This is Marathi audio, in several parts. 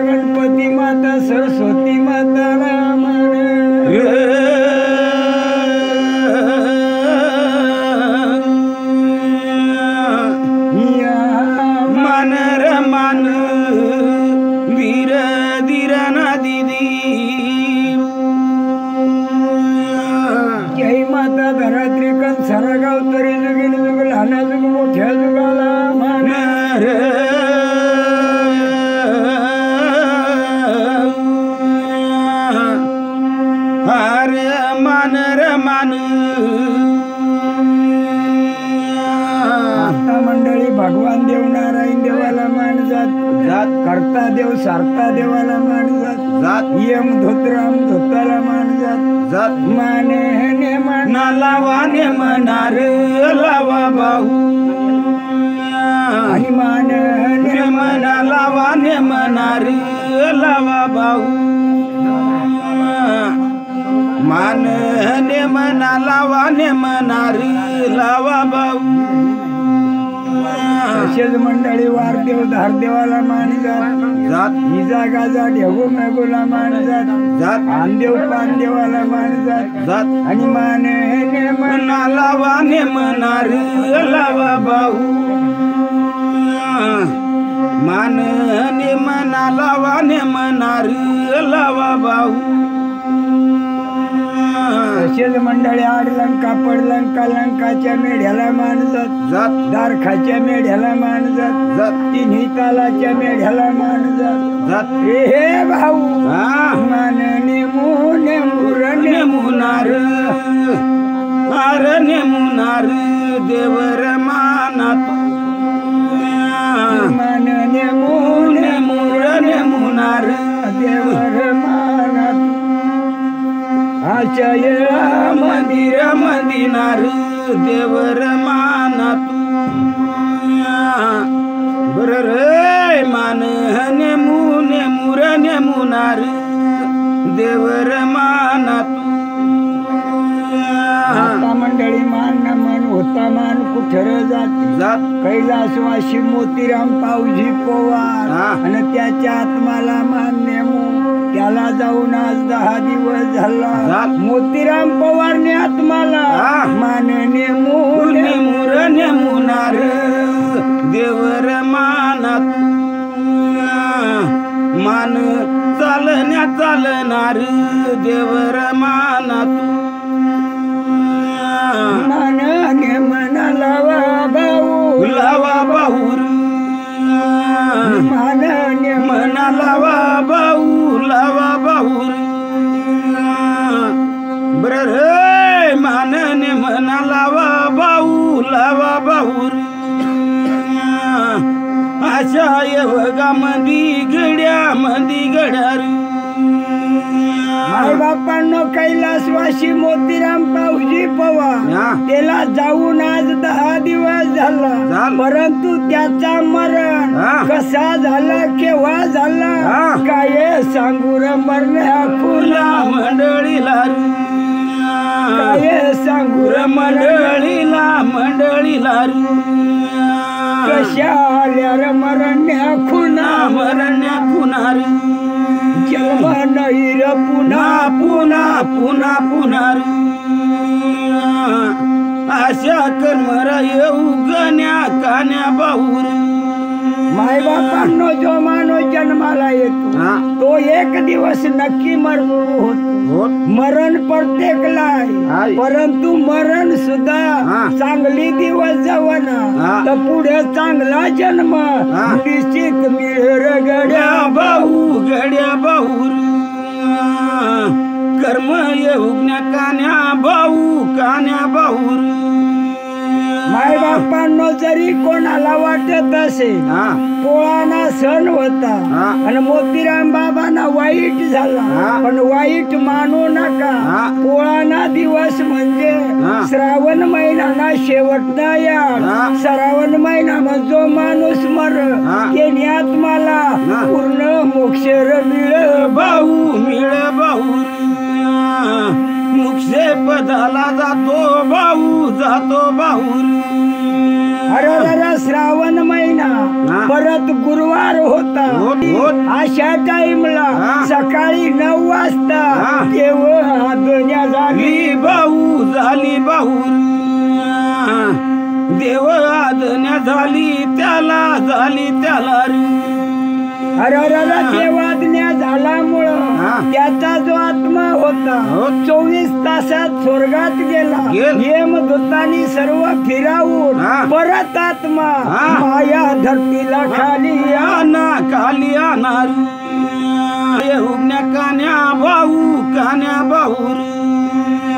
गणपती माता सरस्वती माता मान र मान वीर धीरना दीदी जय माता धरात्री कण सरगाव तरी जुगीन जुग लहान जुग मोठ्या जुगाला मान मान आता मंडळी भगवान देव नारायण देवाला मान जात जात करता देव सारता देवाला मान जात जात यम धोत्राम धोताला मान जात जात माने ने मना लावाने मनार लावा बाहू आणि मान ने मना लावाने मनार लावा बाहू मान ने मना लावाने मनार लावा बाहू असेच मंडळी वारदेव धारदेवाला मान जात जात हिजा गाजा ढेगू मेगूला मान जात जात आनदेव पानदेवाला मान जात जात आणि मान ने मना लावाने मनार लावा बाहू मान ने मना लावाने मनार लावा बाहू असेच मंडळी आड लंका पड लंका लंकाच्या मेढ्याला मान जात जात दारखाच्या मेढ्याला मान जात जात तिन्ही तालाच्या मेढ्याला मान जात जात हे भाऊ मान नेमुने मुरने मुनार आर नेमुनार देवर मानात मान नेमुने मुरने मुनार देवर मानात आचय मंदिर मंदिनार देवर मानात बर रे मान नेमुने मुरने मुनार देवर मानात मंडळी मान मन होता मान कुठर जात जात कैलासवासी मोतीराम पावजी पोवार आणि त्याच्या आत्माला मान नेमू त्याला जाऊन आज 10 दिवस झाला मोतीराम पवारने आत्माला मान नेमुने मुरने मुनार देवर मानात मान चालण्या चालणार देवर मानात मान ने मना लावा बाहू मान ने मना लावा बाहू बर रे मान ने मना लावा बाहू अशा येवगा मंदी गड्या आई बापांनो कैलासवासी मोतीराम पावजी पवार त्याला जाऊन आज 10 दिवस झाला परंतु त्याचा मरण कसा झाला केव्हा झाला काय सांगू र मरण्या फुला मंडळीला काय सांगू र मंडळीला कशा आल्या र मरण्या खुनार जन्म नाही र पुन्हा आशा कर्म येऊ गण्या कान्या बाहुर माय बापांनो जो माणूस जन्माला येतो तो एक दिवस नक्की होतो मरण प्रत्येकला आहे परंतु मरण सुद्धा चांगली दिवस जवना तर पुढे चांगला जन्म निश्चित मिळर गड्या बाहुर कर्म येऊग्या कान्या बाहुर माय बापांनो जरी कोणाला वाटत असे पोळाना सण होता आणि मोतीराम बाबांना वाईट झाला पण वाईट मानू नका पोळाना दिवस म्हणजे श्रावण महिना शेवटना या श्रावण महिना जो माणूस त्याने आत्माला पूर्ण मोक्ष मिळ भाऊ मिळ भाऊ मोक्षे पदाला जातो भाऊ अरे श्रावण महिना परत गुरुवार होता अशा टाइमला सकाळी 9 वाजता देव आज्ञा झाली भाऊ देव आज्ञा झाली त्याला अरे देवाज्ञा झाल्यामुळं त्याचा जो आत्मा होता 24 तासात स्वर्गात गेला. यमदूतांनी सर्व फिरावून परत आत्मा माया धरतीला खाली आणणार कान्या भाऊ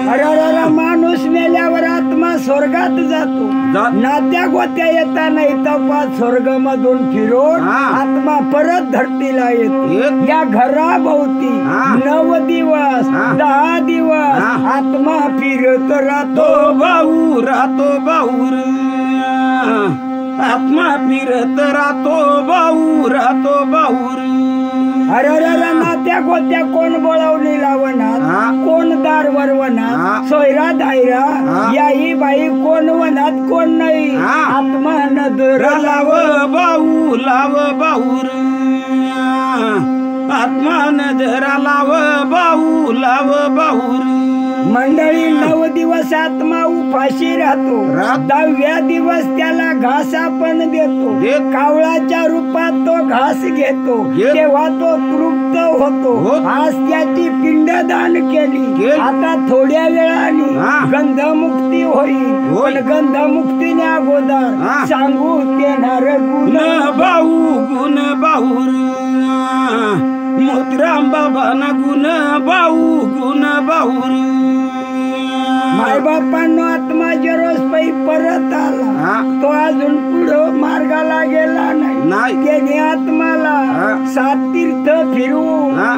अरे माणूस मेल्यावर आत्मा स्वर्गात जातो. नात्या गोत्या येताना इथं 5 स्वर्ग मधून फिरून आत्मा परत धरतीला येतो. या घराभोवती 9 दिवस 10 दिवस आत्मा फिरत राहतो भाऊ आत्मा फिरत राहतो भाऊ अरे नात्या गोत्या कोण बोलावली लावणार, कोण दार वरवणार, सोयरा दायरा याही बाई कोण वनात कोण नाही. आत्मा नजर लाव भाऊ आत्मा नजरा लाव भाऊ मंडळी 9 दिवस आत्मा उपाशी राहतो. 10व्या दिवस त्याला घास आपण देतो. कावळाच्या रूपात तो घास घेतो. तेव्हा तो तृप्त होतो. आज त्याची पिंडदान केली. आता थोड्या वेळाने गंधमुक्ती होईल. पण गंधमुक्तीने अगोदर सांगू देणार गुण भाऊ मोतीराम बाबांना गुण भाऊ माय बापांनो आत्मा जरोस पै परत आला. तो अजून पुढं मार्गाला गेला नाही. त्याने आत्माला 7 तीर्थ फिरवू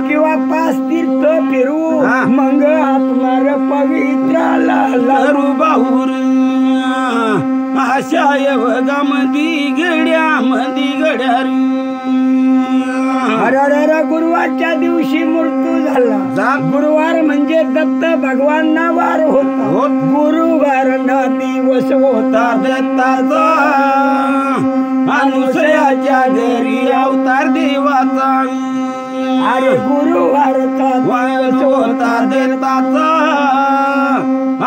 किंवा 5 तीर्थ फिरवू मग आत्मा पवित्राला लरू भाऊ अशा योगामध्ये गड्या अरे गुरुवारच्या दिवशी मृत्यू झाला. गुरुवार म्हणजे दत्त भगवान वार होता. गुरुवार ना दिवस होता दत्ताचा अनुसयाच्या घरी अवतार देवाचा. अरे गुरुवारचा दिवस होता दत्ताचा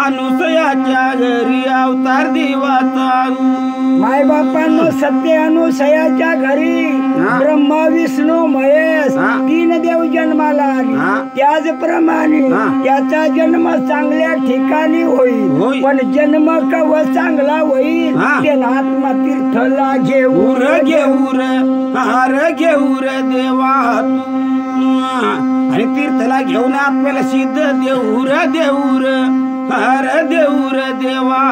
अनुसयाच्या घरी अवतार देवाचा. माय बापांनो सत्य अनुसयाच्या घरी ब्रह्मा विष्णू महेश 3 देव जन्माला आले. त्याचप्रमाणे त्याचा जन्म चांगल्या ठिकाणी होईल. पण जन्म कव चांगला होईल ते आत्मा तीर्थला घेऊ देवा आणि तीर्थला घेऊन आपल्याला सिद्ध देऊर देवा.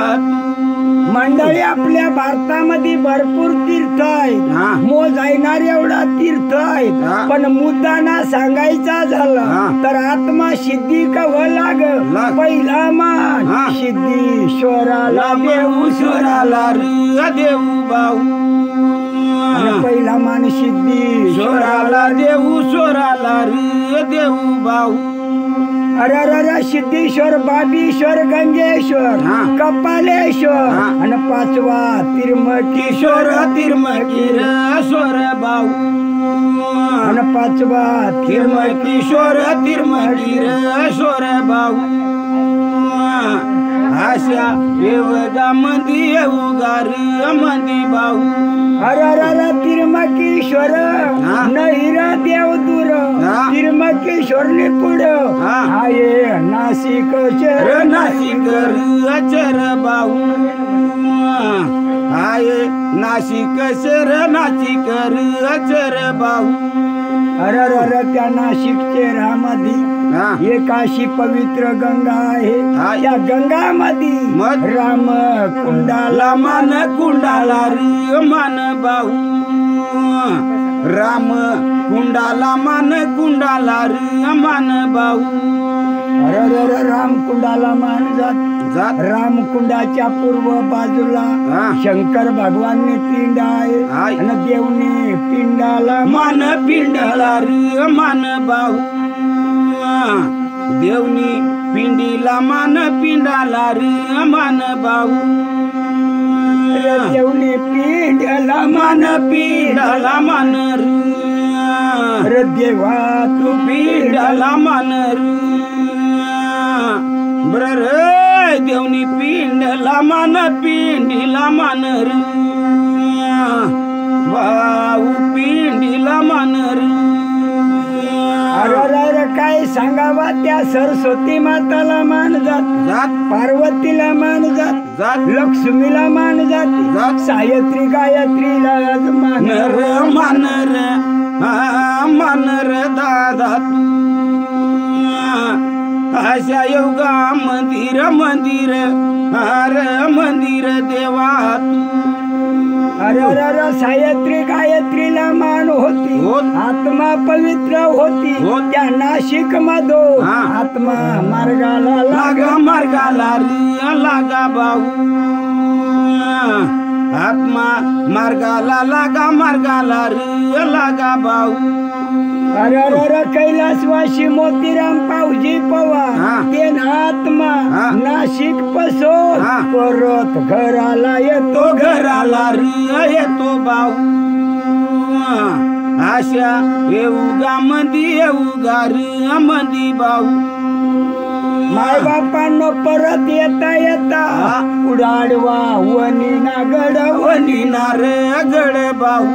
मंडळी आपल्या भारतामध्ये भरपूर तीर्थ आहेत. मोजायणार एवढा तीर्थ आहेत. पण मुद्दाना सांगायचा झाला तर आत्मा सिद्धी कव लाग पहिला मान सिद्धीश्वराला देऊ भाऊ पहिला मान सिद्धीश्वराला देऊ भाऊ. अरे सिद्धेश्वर बाबीश्वर गंगेश्वर कपालेश्वर आणि 5वा तिरमकीश्वर भाऊ आणि 5वा तिरमकीश्वर भाऊ. अशा योगामध्ये उगार मंदी भाऊ. अरे तिरमकीश्वर नहिर देव दूर तिरमकेश्वर पुढं आहे नाशिक चर भाऊ आहे नाशिक चर भाऊ. अरे त्या नाशिक शहरामध्ये एक अशी पवित्र गंगा आहे. त्या गंगामध्ये राम कुंडाला मान भाऊ राम कुंडाला मान भाऊ. अरे रामकुंडाला मान जात. रामकुंडाच्या पूर्व बाजूला शंकर भगवान पिंड आहे आणि देवने पिंडाला मान पिंडाला र मान भाऊ देवनी पिंडीला मान पिंडाला र मान भाऊ देवनी पिंडाला मान पिंडाला मान र देवा तू पिंडाला मान बर रे देवनी पिंडला मान पिंडीला मान भाऊ पिंडीला मान अरे काय सांगावा त्या सरस्वती माताला मान जात पार्वतीला मान जात लक्ष्मीला मान जात सायत्री गायत्रीला मान मान दादा अशा योगा मंदिर मंदिर मंदिर देवा अरे सायत्री गायत्रीला मान होती आत्मा पवित्र होती त्या नाशिक मधो आत्मा मार्गाला मार्गाला लागा भाऊ आत्मा मार्गाला मार्गाला लागा भाऊ अरे कैलासवासी मोतीराम पावजी पवार ते आत्मा नाशिक पसो परत घराला घराला येतो भाऊ आशा येऊगा मंदी भाऊ माय बापांनो परत येता उडाडवा वनीना गड भाऊ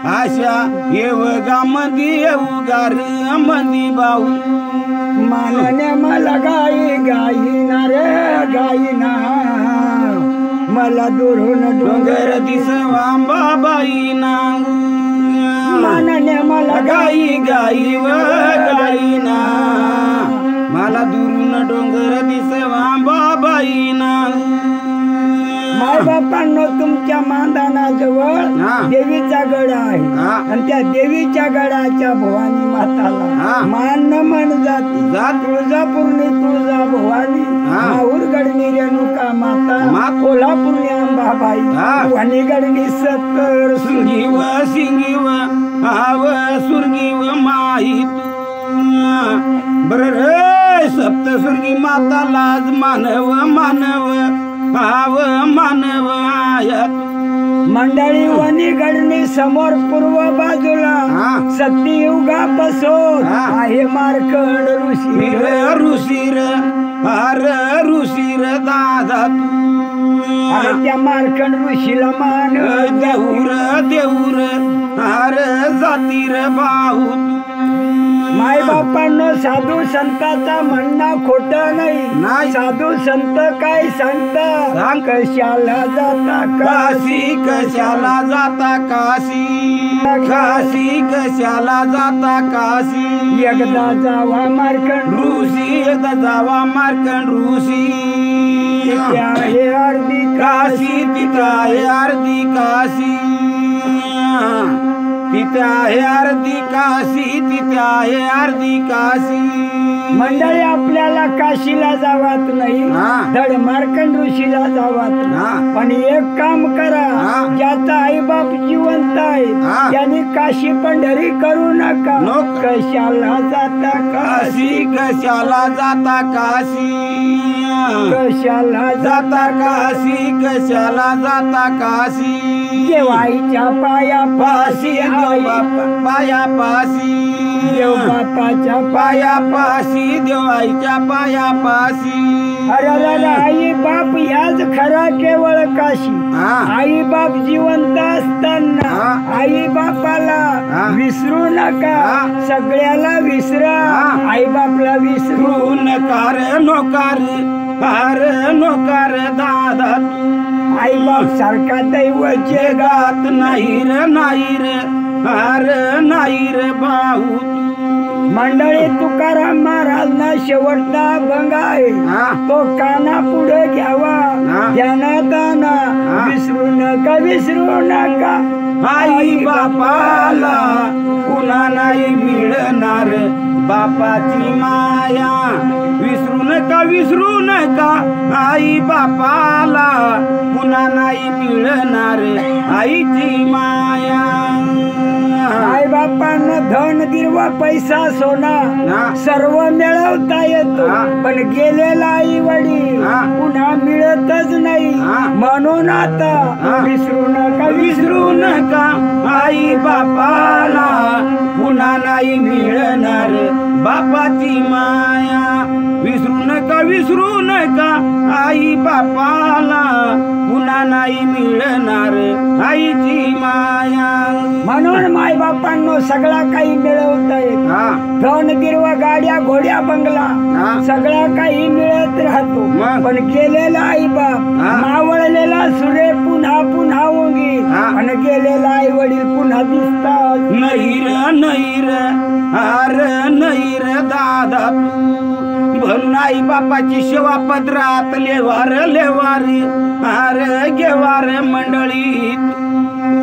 आशा येवगा मंदी भाऊ मानने मला गाईना रे गाईना मला दुरून डोंगर दिसवा बाईना मानने मला गाई व गाईना मला दुरून डोंगर दिसवा बाईना माय बापांनो तुमच्या मांदानाजवळ देवीचा गड आहे आणि त्या देवीच्या गडाच्या भवानी माताला मान मन जाती तुळजापूरनी तुळजा भवानी माहूरगडनी रेणुका माता कोल्हापूरनी अंबाबाई वणीगडनी सत्तर सिंगीव सुरगीव माही बर सप्तसुर्गी माता लाज मानव मानव आयात मंडळी वणीगडनी समोर पूर्व बाजूला सत्ययुगापासून आहे मार्कंड ऋषीर दादा त्या मार्कंड ऋषीला मान देऊर जातीर भाऊ माय बापांनो साधू संताचा म्हणणं खोट नाही साधू संत काय सांगता कशाला जाता कशाला जाता काशी कशाला जाता काशी एकदा जावा मार्कंड ऋषी आहे अर्धी काशी तिथं आहे अर्धी काशी तिथे आहे अर्धी काशी मंडळी आपल्याला काशीला जावात नाही धड मार्कंड ऋषीला जावात नाही पण एक काम करा ज्याचा आई बाप जिवंत आहे त्यांनी काशी पंढरी करू नका कशाला जाता काशी कशाला जाता काशी देवाईच्या पाया पाशी पाया पाशी देव बापाच्या पाया पाशी देवाईच्या पाया पाशी अरे आई बाप याच खरा केवळ काशी आई बाप जिवंत असताना आई बापाला विसरू नका सगळ्याला विसरा आई बापला विसरू नकार नोकार दादा आई बाप सारखा दैव जगात नाही रे भाऊ मंडळी तुकाराम महाराज ना शेवटचा अभंग आहे तो काना पुढे घ्यावा ध्यानात आणा विसरू नका आई बापाला पुन्हा नाही मिळणार बापाची माया विसरू नका आई बापाला पुन्हा नाही मिळणार आईची माया धन दिरवा पैसा सोना हा. सर्व मिळवता येतो हा. पण गेलेला आई वडील हा. पुन्हा मिळतच नाही हा. म्हणून आता हा. विसरू नका विसरू नका आई बापाला पुन्हा नाही मिळणार बापाची माया विसरू नका आई बापाला पुन्हा नाही मिळणार आईची माया म्हणून माय बापांनो सगळा काही मिळवता येतो हा. धन दिरवा गाड्या घोड्या बंगला हा. सगळा काही मिळत राहतो मग? पण गेलेला आई बाप हा. मावळलेला सूर्य पुन्हा पुन्हा उगी हा. आणि गेलेला आई वडील पुन्हा दिसतात नैर नैर दादा तू भरून आई बापाची सेवा पदरात लेवार अरे गेवार मंडळी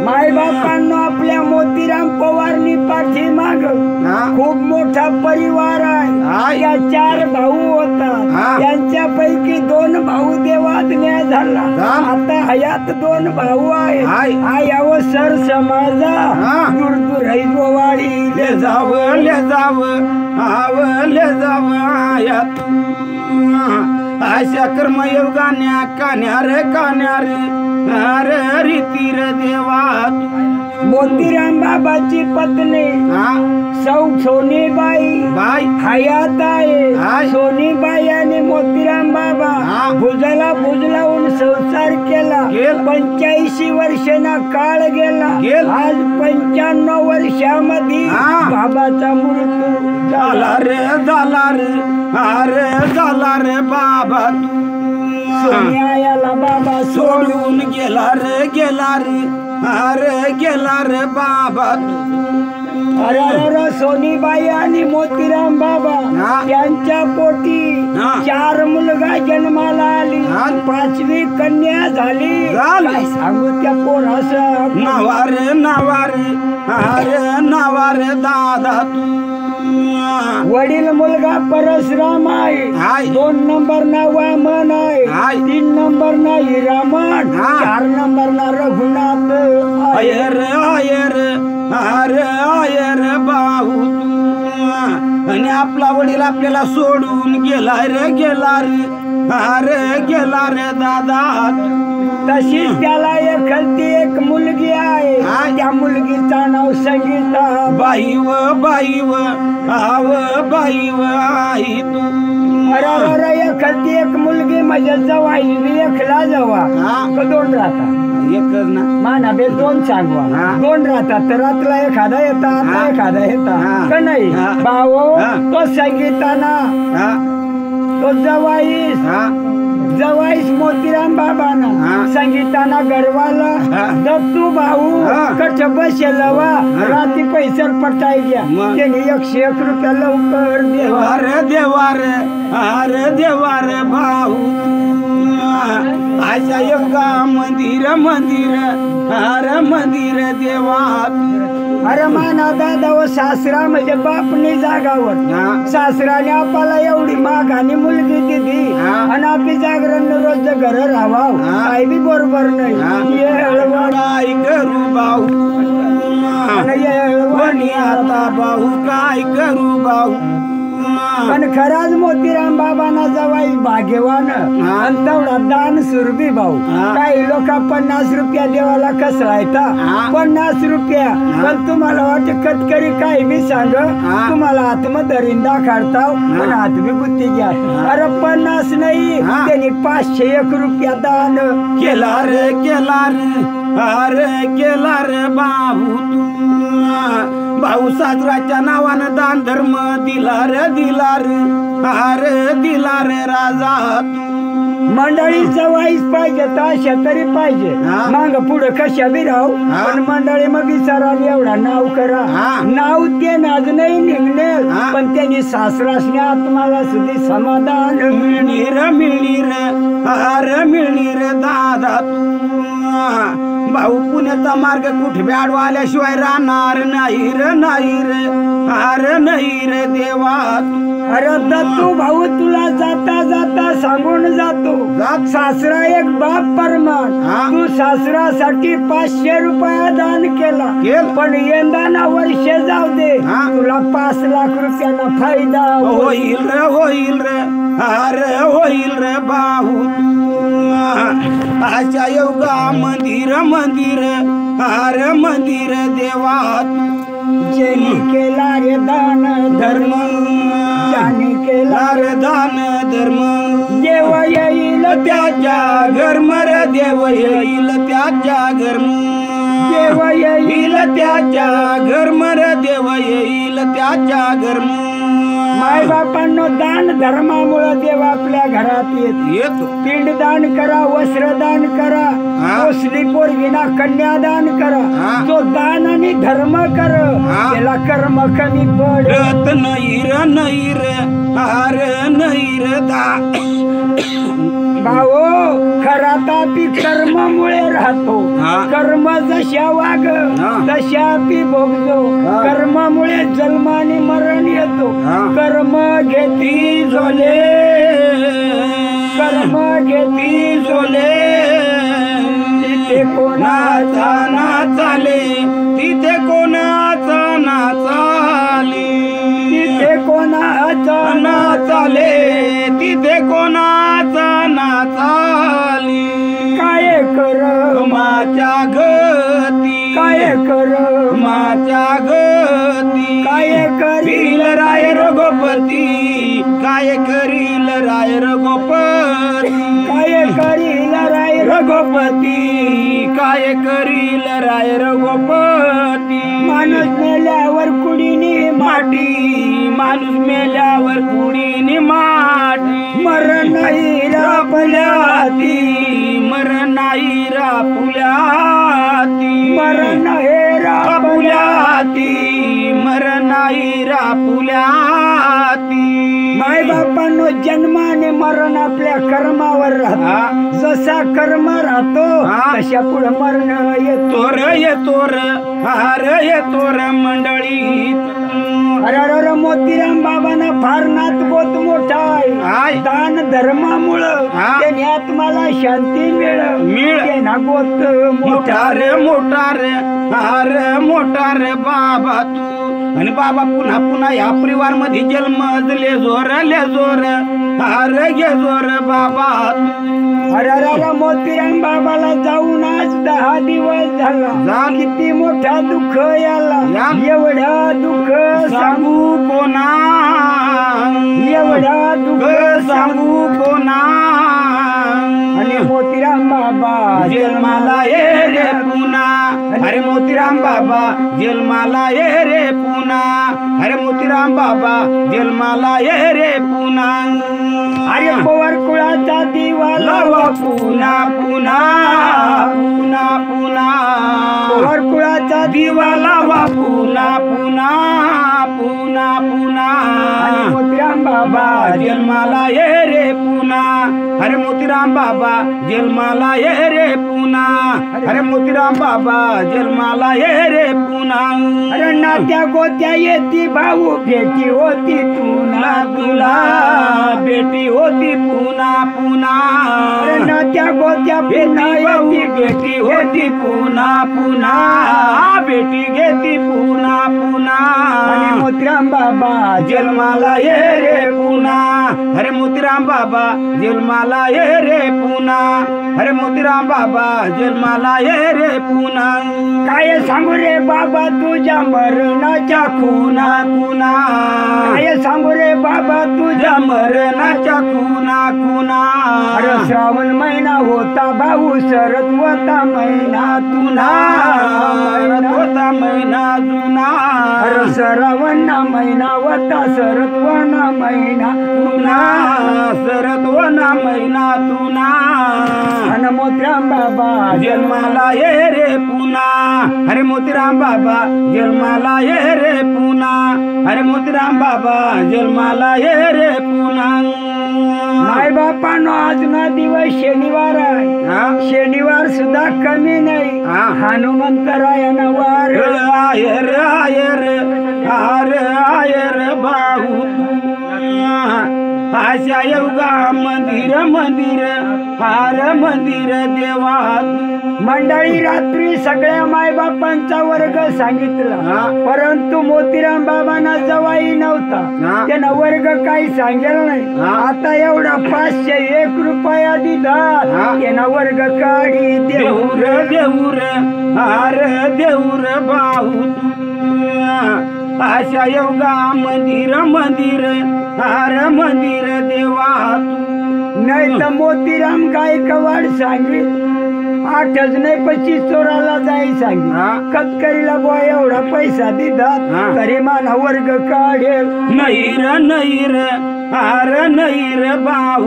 माय बापांनो आपल्या मोतीराम पवारनी पाठीमाग हा. खूप मोठा परिवार आहे आहे. या 4 भाऊ हा. होतात यांच्यापैकी 2 भाऊ देवात न्याय झाला हा. आता हयात 2 भाऊ आहे. आहेत आयाव सर समाजा हा. दूर दूर वाडी ले जाव आया तू अशा कर्मयोगान्या कान्या रे अरे रीती रे देवा तू. मोतीराम बाबाची पत्नी हा. सौ सोनीबाई बाय हयात आहे आहे. सोनीबाई आणि मोतीराम बाबा हा. भुजलावून संसार केला केला. 85 वर्षांना काळ गेला गेला. आज 95 वर्षामध्ये हा. बाबाचा मृत्यू झाला रे बाबा तू सोनियाला बाबा सोडून गेला रे अरे गेला रे बाबा तू अरे सोनीबाई आणि मोतीराम बाबा हा. त्यांच्या पोटी हा. 4 मुलगा जन्माला आली हा. 5वी कन्या झाली झाली. काय सांगू त्या पोराचं नावारे दादा तू वडील मुलगा परशुराम आहे आहे. 2 नंबर ना वामन आहे आहे. 3 नंबर ना हिरामण हा. 4 नंबर ना रघुनाथ आहे. आयर बाहू तू आणि आपला वडील आपल्याला सोडून गेला रे दादा तशीच त्याला एक मुलगी आहे आहे. त्या मुलगीचं नाव संगीता बाईव आई तू अरे एक मुलगी माझ्या जवळ एकला जवळ हा. 2 राहतात एकच ना माना बे 2 सांगवा हा. 2 राहतात तर रातला एखादा येतात हा. एखादा येतात हा. का नाही हा. भाऊ हा. तो संगीताना हा. तो जवाईस मोतीराम बाबाना हा. संगीताना गरवाला हा. दत्तू भाऊ हा. कठ बसेलवा रात्री पैसे पटाई घ्या मग? त्यांनी 101 रुपया लवकर देवा अरे देवार भाऊ अशा एका मंदिर देवा अरे माना दादा व सासरा म्हणजे बापनी जागावर हा. सासराने आपल्याला एवढी मागाने मुलगी दिली हा. आणि आपली जागरण रोज घर राहावा हा. काही बी बरोबर नाही हा. येळवण काय करू भाऊ आणि येळवण कोणी आता भाऊ काय करू भाऊ पण खराच मोतीराम बाबांना जवाई भाग्यवान हा. आणि तेवढा दान सुरभी भाऊ हा. काही लोक 50 रुपया देवाला कसलायता हा. 50 रुपया पण तुम्हाला वाटत कटकरी काही बी सांग हा. तुम्हाला आत्मदरिंदा काढताव पण हात बी बुद्धी घ्या अरे 50 नाही हा. त्यांनी 501 रुपया दान केला रे बाबू तू भाऊ सासराच्या नावानं दान धर्म दिला रे राजा मंडळीचं वाईस पाहिजे तर अशा तरी पाहिजे हा. माग पुढे कशा बी राहू हा. पण मंडळी मग विचाराल एवढा नाव करा हा. नाव ते नाज नाही निघणे हा. पण त्यांनी सासरासने आत्माला सुधी समाधान मिळणी रे दादा तू भाऊ पुण्याचा मार्ग कुठे आडवाल्याशिवाय राहणार नाही रे नाही रे अरे नाही रे देवा अरे दत्तू भाऊ तुला जाता जाता सांगून जातो सासरा एक बाप परमान तू सासरासाठी 500 रुपया दान केला पण यंदा ना वर्ष जाऊ दे तुला 5 लाख रुपयाचा फायदा होईल रे अरे होईल रे भाऊ आशा योगा मंदिर मंदिर अरे मंदिर देवा ज्यांनी केला रे दान धर्म ज्यांनी केला रे दान धर्म देव येईल त्याच्या घरम रे देव येईल त्याच्या घरम देव येईल त्याच्या घरम रे देव येईल त्याच्या घरम माय बापांनो दान धर्मामुळे देव आपल्या घरात येतो पिंड दान करा वस्त्र दान करा मुस्ली पोरगीना कन्यादान करा जो दान आणि धर्म कर त्याला कर्म कमी पडत नाही रे अरे नाही रे भाऊ खरा तापी कर्मामुळे राहतो कर्म जशा वाग तशा पी भोगतो कर्मामुळे जन्म आणि मरण येतो कर्म घेती झोले कर्म घेती झोले तिथे कोणाचा ना चाले तिथे कोणाचा ना चाले तिथे कोणाचा ना चाले तिथे कोणाचा ना चाले काय कर माझ्या गती काय कर माझ्या गती काय करील राय रघुपती काय करील राय रघुपती काय करील राय रघुपती काय करील राय रघुपती माणूस मेल्यावर कुडीने माटी माणूस मेल्यावर कुडीने माटी मरण नाही रापल्याती मरण नाही रापुल्याती मरण हे रापुल्याती मरण नाही रापुल्याती माय बापांनो जन्म आणि मरण आपल्या कर्मावर राहतो जसा कर्म राहतो तशा पुढे मरण येतो र मंडळी अरे मोतीराम बाबांना फार नात गोत मोठा आहे दान धर्मामुळं त्याने आत्माला शांती मिळ त्यांना गोत मोठा रे अरे मोठा रे बाबा तू आणि बाबा पुन्हा पुन्हा या परिवार मध्ये जन्म ले जोर अरे घे जोर बाबा अरे मोतीराम बाबाला जाऊन आज 10 दिवस झाला किती मोठा दुःख याला एवढा दुःख सांगू कोणा एवढा दुःख सांगू कोणा आणि मोतीराम बाबा जन्माला ये रे पुन्हा अरे मोतीराम बाबा जन्माला ये रे पुन्हा अरे मोतीराम बाबा जन्माला ये रे पुन्हा अरे पवार कुळाचा दिवा लावा पुन्हा पुन्हा पुन्हा पुन्हा पवार कुळाचा दिवा लावा पुन्हा पुन्हा पुन्हा पुन्हा मोतीराम बाबा जन्माला ये रे पुन्हा अरे मोतीराम बाबा जन्माला ये रे पुन्हा अरे मोतीराम बाबा जन्माला ये रे पुन्हा अरे नात्या गोत्या येती भाऊ भेटी होती तुला तुला बेटी होती पुन्हा पुन्हा अरे नात्या गोत्या पुन्हा येती बेटी होती पुन्हा पुन्हा बेटी घेती पुन्हा पुन्हा मोतीराम बाबा जन्माला ये रे पुन्हा अरे मोतीराम बाबा जन्माला ये रे पुन्हा अरे मोतीराम बाबा जन्माला ये रे पुन्हा काय सांगू रे बाबा तुझ्या मरणाच्या खुना खुना काय सांगू रे बाबा तुझ्या मरणाच्या खुना खुना अरे श्रावण महिना होता भाऊ सरत होता महिना तुना होता महिना जुना अरे श्रावण महिना वता सरत्वण महिना तुना सरत्वण महिना तुना अन मोतीराम बाबा जन्माला ये रे पुन्हा अरे मोतीराम बाबा जन्माला ये रे पुन्हा अरे मोतीराम बाबा जन्माला ये रे पुन्हा माय बापानो आज ना दिवस शनिवार आहे शनिवार सुद्धा कमी नाही हनुमंतरायन वार आयर आयर आर आयर भाऊ आशा योगा मंदिर मंदिर हार मंदिर देवा मंडळी रात्री सगळ्या मायबापांचा वर्ग सांगितला परंतु मोतीराम बाबांना जवाई नव्हता त्यानं वर्ग काही सांगेल नाही आता एवढा 501 रुपया दिला त्यानं वर्ग काढी देऊर देऊर हार देऊर भाऊ आशा योगा मंदिर मंदिर हार मंदिर देवा नाही तर मोतीराम गायकवाड सांगितलं 8च नाही 25 चोराला जाई सांगितलं कतकरीला बुवा एवढा पैसा दिला तरी माना वर्ग काढेल नैर नैर हार नैर भाऊ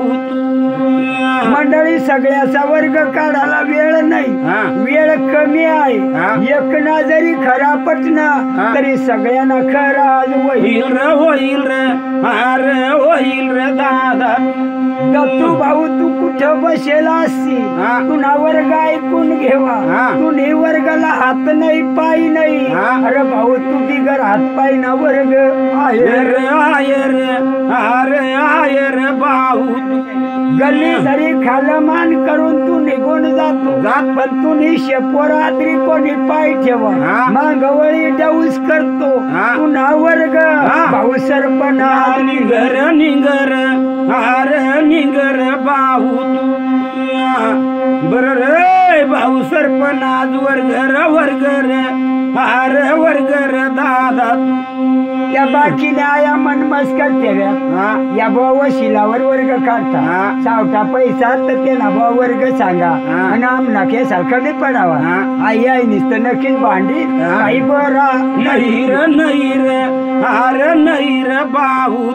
मंडळी सगळ्याचा वर्ग काढायला वेळ नाही वेळ कमी आहे एकना जरी खरा पटना तरी सगळ्यांना खरा आज होईल र होईल र हार होईल र दादा दत्तू भाऊ तू कुठं बसेला असती तुला वर्ग ऐकून घेवा तुझी वर्गाला हात नाही पाय नाही अरे भाऊ तू बिगर हात पाय ना वर्ग आयर आयर हार आयर भाऊ गल्ली तरी खालमान करून तू निघून जातो पण तू शेपोरात्री कोणी पाय ठेवा मागवळी डौस करतो तू ना वर्ग भाऊ सरपणा निगर निगर हार निगर भाऊ बर रे भाऊ सरपणाज वर्गर वर्गर हार वर्गर दादा या बाकीने आया मनमस्कर ठेव्या या भाऊ शिलावर वर्ग काढता सावटा पैसा तर ते ना भाऊ वर्ग सांगा आणि आमना केसारखं नाही पडावा आई आई नुसतं नक्कीच भांडी आई बरा नैर नैर हार नैर भाऊ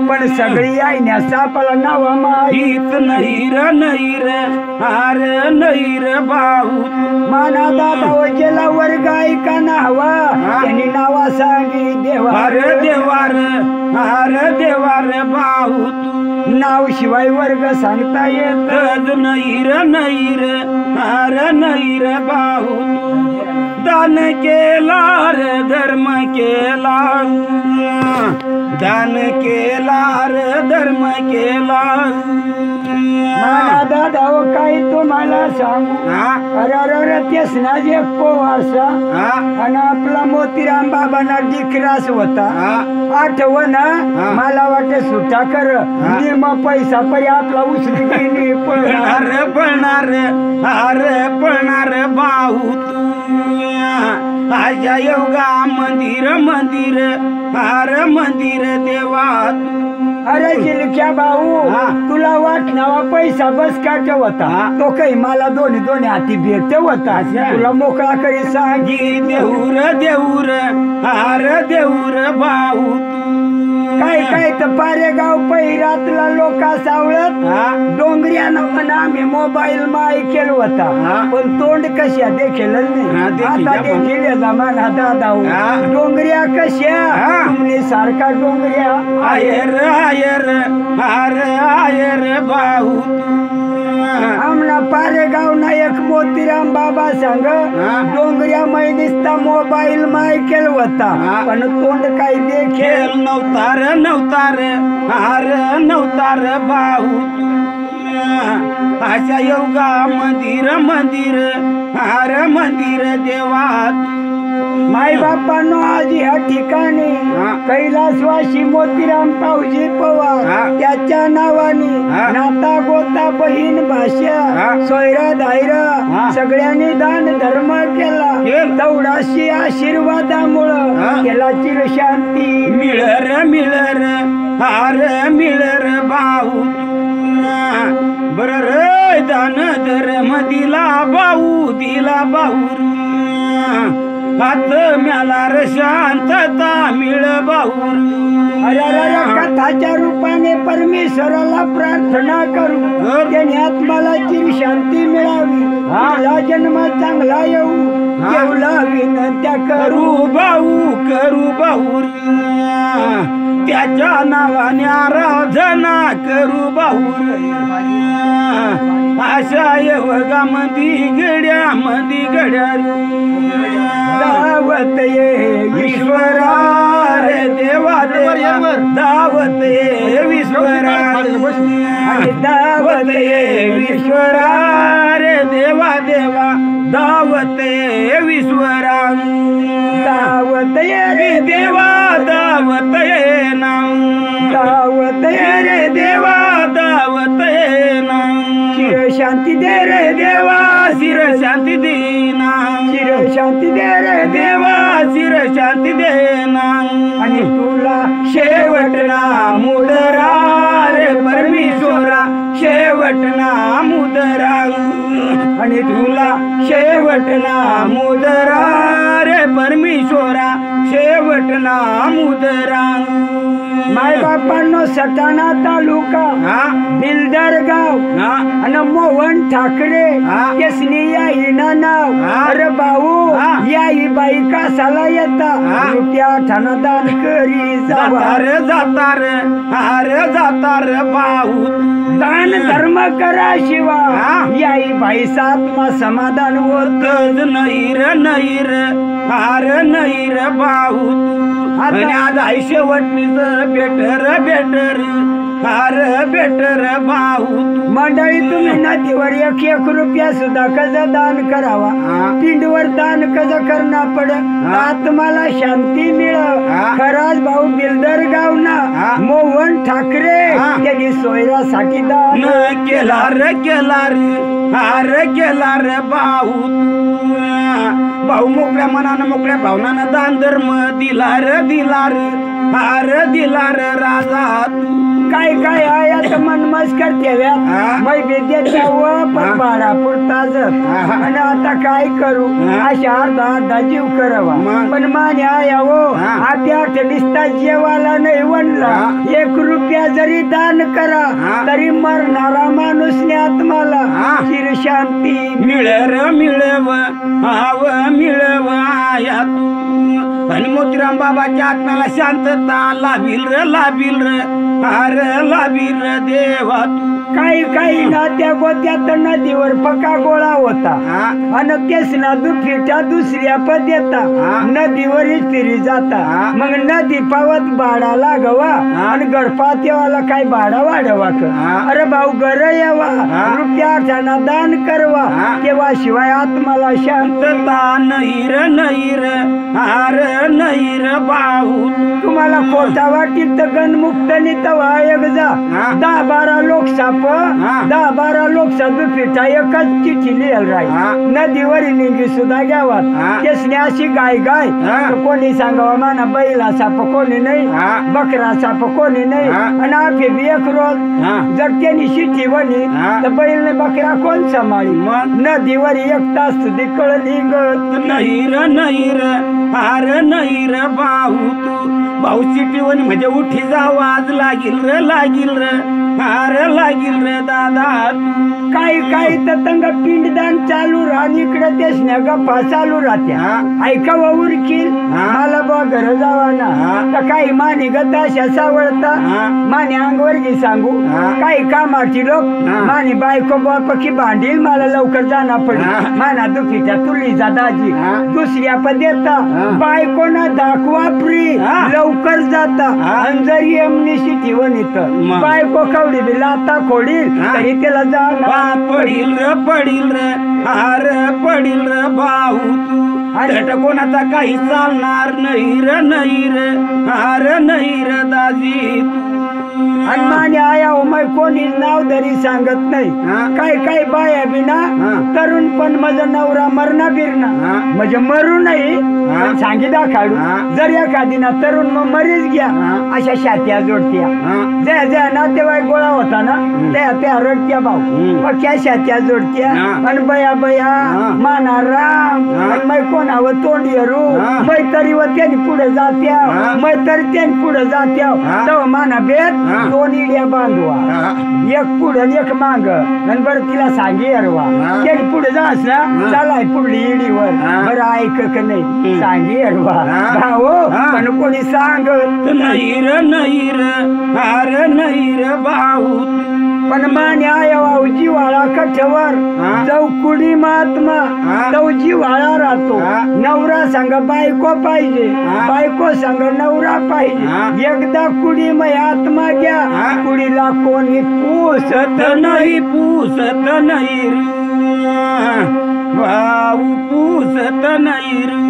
पण सगळी आईन्या सापाला नावा माहीत नैर नैर हार नैर भाऊ माना दादा वजेला वर्ग ऐका ना हवा त्यांनी नावा सांगी देवा देवार हार देवार भाऊ नाव शिवाय वर्ग सांगता येत नैर नैर हार नैर भाऊ दान केला रे धर्म केला दान केला रे धर्म केला दादा काही तुम्हाला सांगू अरे अरे तेच ना जे पोवासा आणि आपला मोतीराम बाबांना डिकरास होता आठवण मला वाटत सुट्टा कर मग पैसा पै आपला उचली पळणार पळणार अरे पळणार भाऊ आजा योगा मंदिर मंदिर हार मंदिर देवा अरे जिलक्या भाऊ तुला वाटणावा पैसा बस काट होता तो काही मला दोन्ही दोन्ही हाती भेट होता तुला मोकळा करी सांगी देऊर देऊर हार देऊर भाऊ काय काय तर पारेगाव पहिरातला लोका सावळत डोंगऱ्यानं म्हणा आम्ही मोबाईल मा ऐकेल होता पण तोंड कशा देखीलच नाही आता देखील जमाना दादा डोंगऱ्या कशा तुमने सारखा डोंगऱ्या आयर आयर हार आयर भाऊ आमना पारेगाव ना एक मोतीराम बाबा सांग डोंगऱ्या मैदिस्ता मोबाईल मा ऐकेल होता पण तोंड काही देखील नव्हता रे नव्हता रे हार नव्हता रे भाऊ आशा योगा मंदिर मंदिर हार मंदिर देवात माई बापांनो आज या ठिकाणी कैलासवासी मोतीराम पावजी पवार त्याच्या नावाने नाता गोता बहीण भाषा सोयरा दायरा सगळ्यांनी दान धर्म केला तेवढाशी आशीर्वादामुळं त्याला चिरशांती मिळर मिळर हार मिळर भाऊ बर दान धर्म दिला भाऊ हात म्याला रे शांतता मिळ बाहुर अरे कथाच्या रूपाने परमेश्वराला प्रार्थना करू त्याने आत्माला चिर शांती मिळावी आपला जन्म चांगला येऊ केवला विनंत्या करू करू बाहुर त्याच्या नावाने आराधना करू बाहुर अशा योगामध्ये घड्या दावत ये ईश्वरा रे देवा दावत ये ईश्वरा दावत ये ईश्वरा रे देवा दावत ये ईश्वरा दावत ये रे देवा दावत ये नाम दावत ये रे देवा दावत ये नाम चिर शांती दे रे देवा शिर शांती दे नाम चिर शांती दे रे देवा शिर शांती दे नाम आणि तुला शेवटना मुदरा रे परमेश्वरा शेवटना मुदरा आणि तुला शेवटना मुदरा रे परमेश्वरा शेवटना मुदरा माय बापांनो सटाणा तालुका बिल्डर गाव आणि मोहन ठाकरे केसनी याई नाव अरे भाऊ याई बाई कासाला येता त्या ठाणदान करी जावा रे जाता रे भाऊ दान धर्म करा शिवा याई बाई सात्मा समाधान होत नाही रे भाऊ आणि आज आहे शेवटनीच बेटर भाऊ मंडळी तुम्ही नदीवर 1 रुपया सुद्धा कस दान करावा पिंडवर दान कस करणं पड आत्माला शांती मिळ खराज भाऊ बिल्डर गाव ना मोहन ठाकरे त्यांनी सोयरासाठी दान केला रे भाऊ मोकळ्या मनानं मोकळ्या भावनानं दान धर्म दिला रे राजा काय काय आयात मन मस्कर ठेव्यात मै विद्याच्या व पण बाळा पुरताच आणि आता काय करू अशा अर्धा जीव करावा पण मान्या यावो आत्या दिसता जेवाला नाही वणला 1 रुपया जरी दान करा तरी मरणारा माणूस आत्माला चिर शांती मिळव आया तू आणि मोतीराम बाबाच्या आत्म्याला शांतता लाभील रे देवा तू काही ना त्या गोत्यात नदीवर पका गोळा होता आणि केसना दुफीटा दुसऱ्या पद्यता नदीवर फिरी जाता मग नदी पावत बाडा लागवा आणि गडपात येवाला काय बाडा वाढवा अरे भाऊ गर यावा रुपया दान करवा तेव्हा शिवाय आत्माला शांतता नाही रे भाऊ तुम्हाला खोटा वाटीत गणमुक्त नितवा एक जा 10-12 लोक साप 10-12 लोक दुफीटा एकच चिठ्ठी लिहिल राही नदीवर निंगी सुद्धा घ्यावात केसने अशी गाय कोणी सांगावा माना बैला साप कोणी नाही बकरा साप कोणी नाही आणि आफे बी 1 रोज जर त्यांनी शिट्टी वणी तर बैल बकरा कोण सांभाळी नदीवर 1 तास सुधी कळली नाही रे भाऊ तू भाऊ शिटीवणी म्हणजे उठी जाऊ आज लागील रे दादा काही तंग पिंडदान चालू राहून इकडे तेसण्या गप्पा चालू राहत्या ऐका उरकील मला बा घर जावा ना तर काही माने गत अशा सावळता माने अंगवर्गी सांगू काही कामाची लोक माने बायको बापकी भांडील मला लवकर जाणं पडेल माना दुखीच्या तुलीचा दाजी दुसऱ्या पदेता बायको ना दाखवा फ्री लवकर जाता आणि जरी एमनीशी ठेवून येतं बायको कवडी बी लाता खोडील तरी त्याला जाणं पडील रे भाऊ तू कोणाचा काही चालणार नाही रे दाजी आणि माने आया उमाय कोणी नाव तरी सांगत नाही काय बाया बिना तरुण पण माझा नवरा मरणा बिरणा म्हणजे मरू नाही सांगितला काढू जर एखादी ना तरुण मग मरीच घ्या अशा शात्या जोडत्या ज्या नातेवाईक गोळा होता ना त्या रडत्या भाऊ पक्या शात्या जोडत्या आणि बया माना राम आणि मग म्हणावं तोंडीहरू हा. मैतरी व त्यांनी पुढे जात्या हा. मैतरी त्यांनी पुढे जात्या हा. तेव्हा माना भेद हा. 2 इड्या बांधवा हा. एक पुढे आणि एक मांग आणि बरं तिला सांगे अरवा हा. त्यांनी पुढे जास ना हा. चालाय पुढली इडीवर हा. बरं ऐक का नाही सांगे अरवा हा. भाऊ हा. पण कोणी सांग नाही र नाही र हार नाही र भाऊ पण मान्या वाऊ जिवाळा कठवर हा. चौकुडी महात्मा हा. तो जिवाळा राहतो हा. नवरा संग बायको पाहिजे हा. बायको संग नवरा हा. पाहिजे एकदा कुडी मय आत्मा घ्या हा. कुडीला कोणी पूसत नाही पूसत नाही र भाऊ पूसत नाही र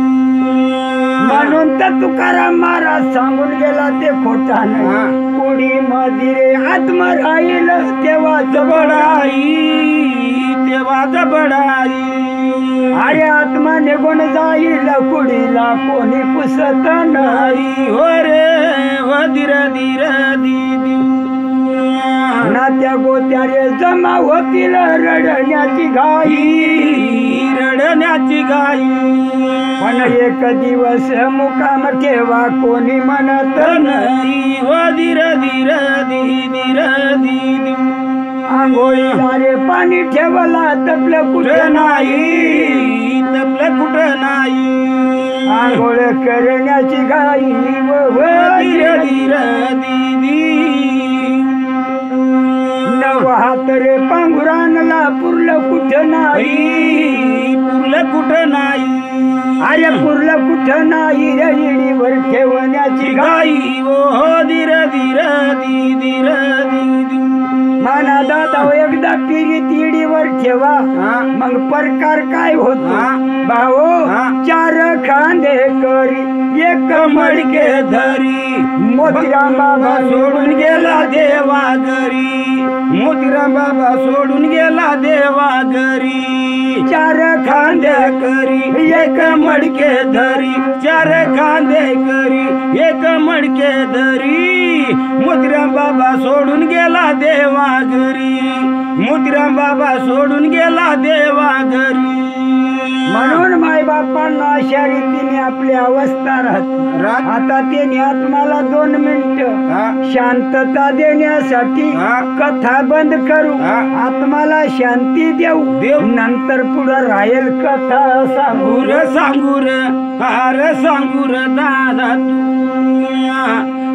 म्हणून तर तुकाराम महाराज सांगून गेला ते खोटा हा. नाही कुडी मध्ये आत्मा राहील तेव्हा बडाई तेव्हा बडाई अरे आत्मा निघून जाईल कुडीला कोणी पुसत नाही नाही हो रे वदिर धीर दीदी नात्या गोत्या रे जमा होतील रडण्याची घाई रडण्याची गाई पण एक दिवस मुकाम ठेवा कोणी म्हणत नाही वदिर धीर दीदी दीदी आंघोळीला रे पाणी ठेवला तपलं कुठे कुठं नाही नाही तपलं कुठं नाही आंघोळ करण्याची घाई वदिर धीर दीदी नव हात रे पांघुरानला पुरलं कुठं नाही पुरलं कुठं नाही अरे पुरलं कुठं नाही रे इडीवर ठेवण्याची घाई गाई ओ धीर धीर दीदी दीदी माना दादा एकदा पिरी तिडीवर ठेवा हा. मग प्रकार काय होतो हा. भाऊ हा. 4 खांदे करी एक मडके धरी मोतीराम बाबा सोडून गेला देवा घरी मोतीराम बाबा सोडून गेला देवा घरी 4 खांदे करी एक मडके धरी 4 खांदे करी एक मडके धरी मोतीराम बाबा सोडून गेला देवा घरी मोतीराम बाबा सोडून गेला देवा घरी म्हणून माय बापांना अशा रीतीने आपली अवस्था राहत आता त्याने आत्माला 2 मिनिट हा. शांतता देण्यासाठी हा. कथा बंद करू हा. आत्माला शांती देऊ देऊ. नंतर पुढे राहील कथा सांगू सांगूर सांगूर हार सांगूर दादा तू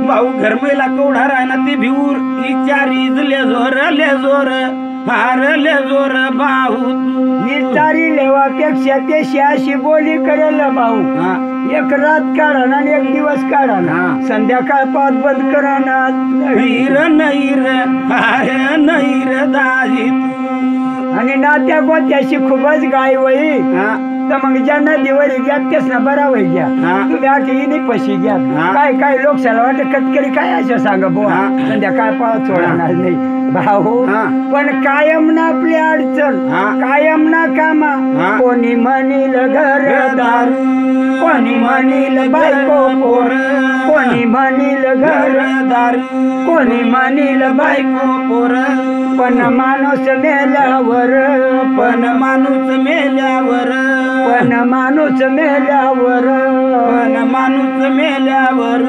भाऊ घरमेला कवढा राहना ते भिऊर इचारी ले जोर हार ले जोर भाऊ विचारी लेवापेक्षा ते शाशी बोली करेल भाऊ हा. एक रात काढा ना आणि एक दिवस काढा ना हा. संध्याकाळ पाच बंद करा ना नैर नैर हार नैर दाजी तू आणि नात्या गोत्याशी खूपच गाय वही हा. तर मग ज्या नदीवर घ्या तेच ना बरा वय घ्या हा. तुम्ही आठी पशी घ्या हा. काय काय लोकशाला वाटत कटकरी काय असं सांगा बुवा हा. संध्याकाळ पाच सोडणार नाही भाऊ हा. पण कायम ना आपली अडचण हा. कायम ना कामा हा. कोणी म्हणील घरदार कोणी म्हणील बायको पोर कोणी म्हणील घरदार कोणी म्हणील बायको पोर पण माणूस मेल्यावर पण माणूस मेल्यावर पण माणूस मेल्यावर पण माणूस मेल्यावर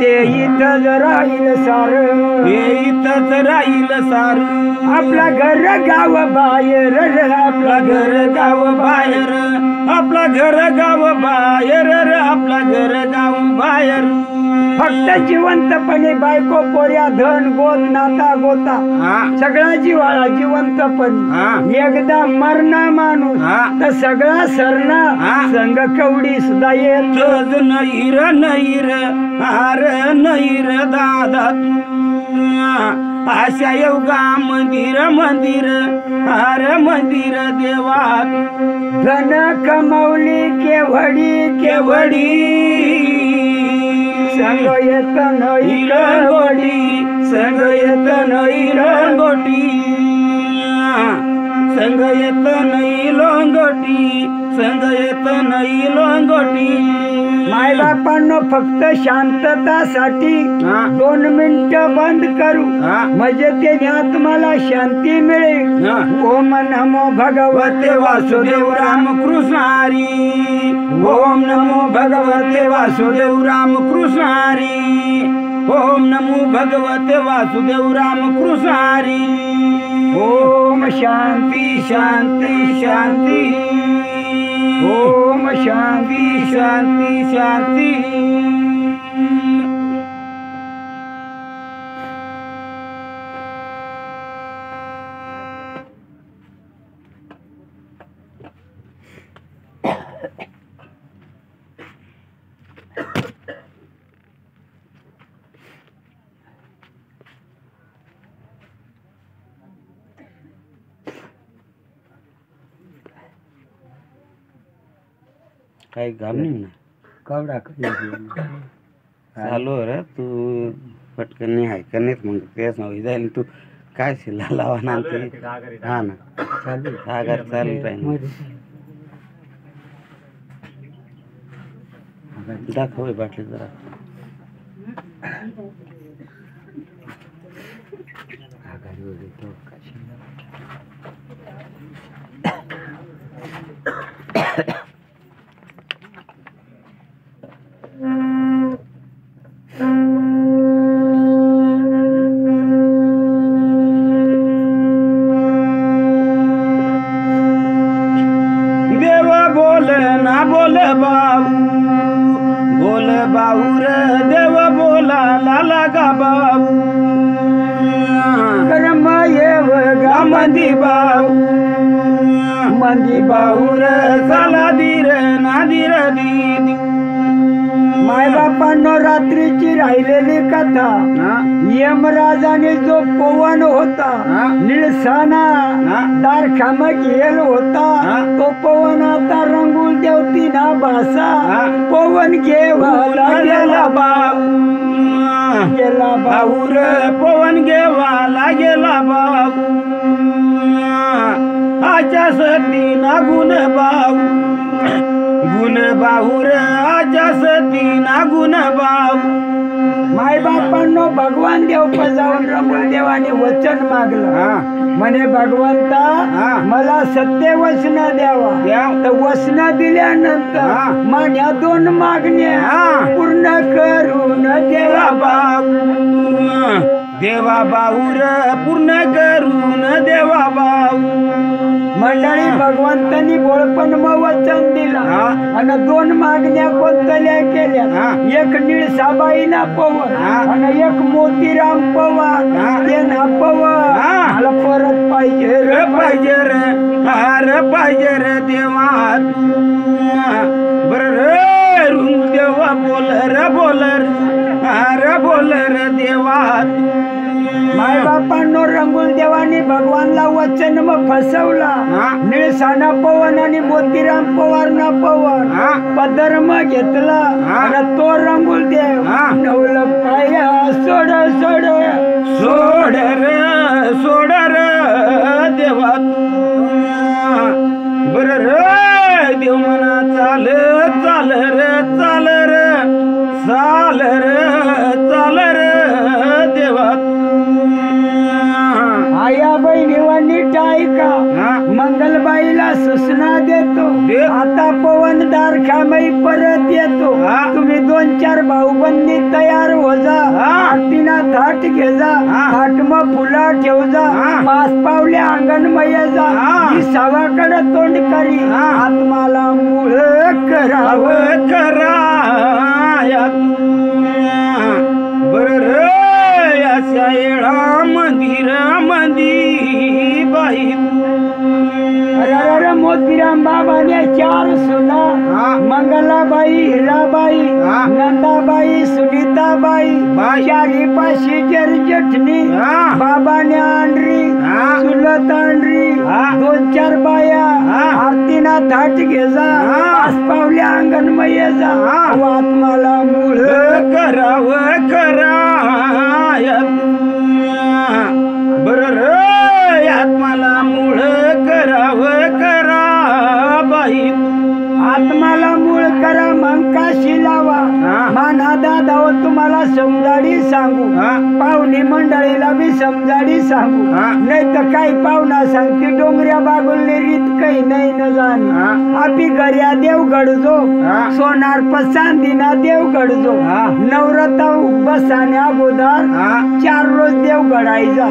ते इथं राहील सार हे इथंच राहील सार आपला घर गाव बाहेर आपला घर गाव बाहेर आपला घर गाव बाहेर आपला घर गाव बाहेर फक्त जिवंतपणे बायको पोऱ्या धन गोत नाता गोता हा. सगळा जिवाळा जिवंतपणे हा. एकदा मरणा माणूस हा. तर सगळा सरना हा. संग कवडी सुद्धा येत तज नैर नैर हार नैर दादा आशा योगा मंदिर मंदिर हार मंदिर देवा धन कमवली केवडी केवडी संग येत नाही लंगोटी संग येत नाही लंगोटी संग येत नाही लंगोटी संग येत नाही लंगोटी माय बापांनो फक्त शांततासाठी हा. 2 मिनिटं बंद करू हा. म्हणजे ते आत्माला शांती मिळेल. हा. ओम नमो भगवते वासुदेव रामकृष्ण हरी. ओम नमो भगवते वासुदेव रामकृष्ण हरी. ओम नमो भगवते वासुदेव रामकृष्ण हरी. ओम शांती शांती शांती. ओम शांती शांती शांती. काही काम नाही ना कवडा चालू रे तू पटकन नाही आहे का नाहीत मग तेच नाव जाईल तू काय शिला लावा ना ते हा ना चालू सागर चालू राहील दाखव बाटली जरा बोल बाबू रे देव बोला लाला गा बाबू कर्म येव गा मंदी बाबू रे साला धीर नाधीर दीदी. माय बापांनो रात्रीची राहिलेली कथा यमराजाने जो पवन होता निळसाना दारखाम गेल होता तो पवन आता रंगूल देवती ना भाषा पवन घेवाला गेला बाबू गेला बाबू रे पवन घेवाला गेला बाबू आच्या सती ना गुण बाबू गुण बाबू रे आच्या सती ना गुण बाबू. माय बापांनो भगवान देव पजावून रंगूल देवाने वचन मागलं म्हणे भगवंता मला सत्य वचन द्यावा तर वचन दिल्यानंतर माझ्या 2 मागण्या पूर्ण करून देवा बाबू देवा बाबू रे पूर्ण करून देवा बाबू. मंडळी भगवंतांनी बोलपण वचन दिला आणि 2 मागण्या कोणत्या केल्या एक निळसाबाईना पवन आणि एक मोतीराम पवार ते ना पवन मला परत पाहिजे रे पाहिजे रे हार पाहिजे रे देवा बर रे रुंग देवा बोल रे बोल रे देवा. माय बापांनो रंगूल देवाने भगवानला वचन मग फसवला निळसाना पवन आणि मोतीराम पवार ना पवन पदर्म घेतला आणि तो रंगूल देव नवल पाया सोड सोड सोड रे देवा बर रे देव म्हणा चाल चाल रे देवा. आया बहिणीवानी टायका मंगलबाईला सूचना देतो आता पवन दारखामई परत येतो तुम्ही 2-4 भाऊबंदी तयार हो जा आरतीना थाट घे जा थाट मग फुला ठेव जा 5 पावल्या अंगणमय जा ही सावाकडे तोंड करी आत्माला मूळ करावं बर रे अशा येळा मंदी बाई. अरे मोतीराम बाबाने 4 सुना मंगलाबाई हिराबाई नंदाबाई सुनीताबाई 4 जठणी बाबाने आणली चुलत आणली 2-4 बाया आरतीना थाट घे जा 5 पावल्या अंगणमय जा आत्माला मूळ करावं बर रे आत्माला मूळ करावं बाई. आत्माला मूळ करा मग काशी लावा दादा दाव तुम्हाला समजाडी सांगू हा. पाहुणी मंडळीला बी समजाडी सांगू हा. नाही तर काही पाहुणा सांगते डोंगऱ्या बागुलने रीत काही नाही न जाण हा. आपी घर्या देव घडजो हा. सोनार पसांदिना देव घडजो हा. नवरता बसाण्या अगोदर हा. 4 रोज देव घडायचा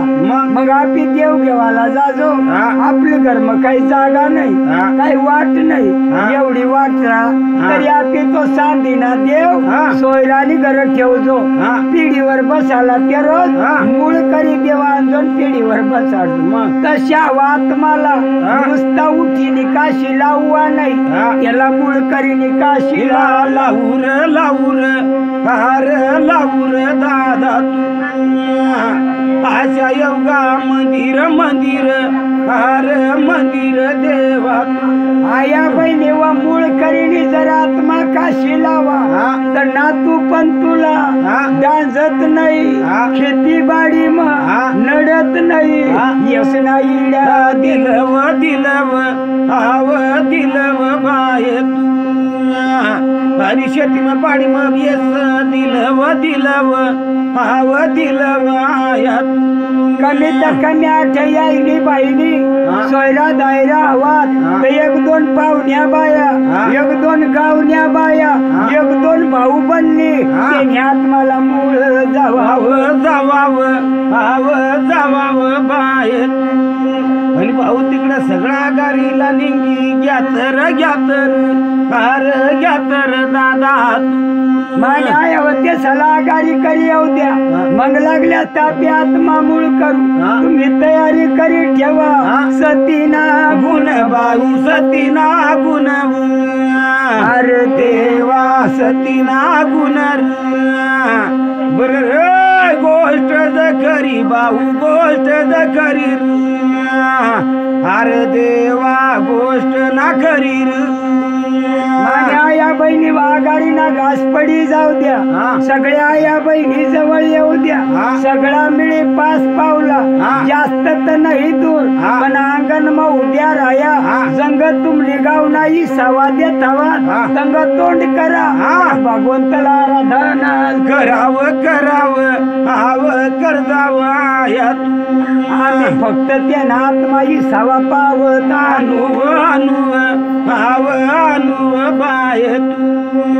मग आपी देव घेवाला जाजो हा. आपले घर मग काही जागा नाही हा. काही वाट नाही हा. एवढी वाट हा. तरी आपी तो सांदिना देव हा. सोयरानी घर ठेवजो हा. पिढीवर बसाला ते रोज हा. मूळ करी देवा आणून पिढीवर बसाडो मग तशा वात मला हा. नुसता उठीनी काशी लाववा नाही हा. त्याला मूळ करीनी काशी लावूर लावूर हार लावूर दादा तू आशा योगा मंदिर मंदिर हार मंदिर देवा तू आया बहिणी व मूळ करीनी जर आत्मा काशी लावा हा. तर नातू पण तुला हा. डांजत नाही हा. खेती बाडी हा. नडत नाही हा. यश नाही दिलव दिलव आव दिलव बाय तू आणि शेती मग पाडी मग येस दिलव दिलव आव दिलव आया कमी तर कमी आठ यायली बाईनी हा. सोयरा दायरा आवाज हा. तर 1-2 पाहुण्या बाया हा. 1-2 गावण्या बाया हा. 1-2 भाऊ बनली हा. त्याने आत्माला मूळ जावा आव जावाव आव जावाव बाय आणि भाऊ तिकडं सगळा गाडीला निंगी घ्या तर हार घ्या तर दादा माझ्या होते सलाहकारी करी येऊ द्या मग लागल्या तापी आत्मा मूळ करू हा. तुम्ही तयारी करी ठेवा हा. सतीना गुण बाऊ सतीना गुण अरे देवा सतीना गुण बर गोष्ट जखरी बाऊ गोष्ट जखरी अरे देवा गोष्ट ना खरी माझ्या या बहिणी वाघारी ना घास पडी जाऊ द्या हा. सगळ्या या बहिणी जवळ येऊ द्या हा. सगळा मिळे 5 पावला हा. जास्त तर नाही दूर हा. पण अंगण मग उद्या राया हा. संग तुमली गाव नाही सवा देत हवा हा. संग तोंड करा हा. भगवंतला आराधना करावं करावं आव कर्जाव आया आम्ही फक्त त्या आत्माई सवा पावत अनुव अनुव आव अनुव बाय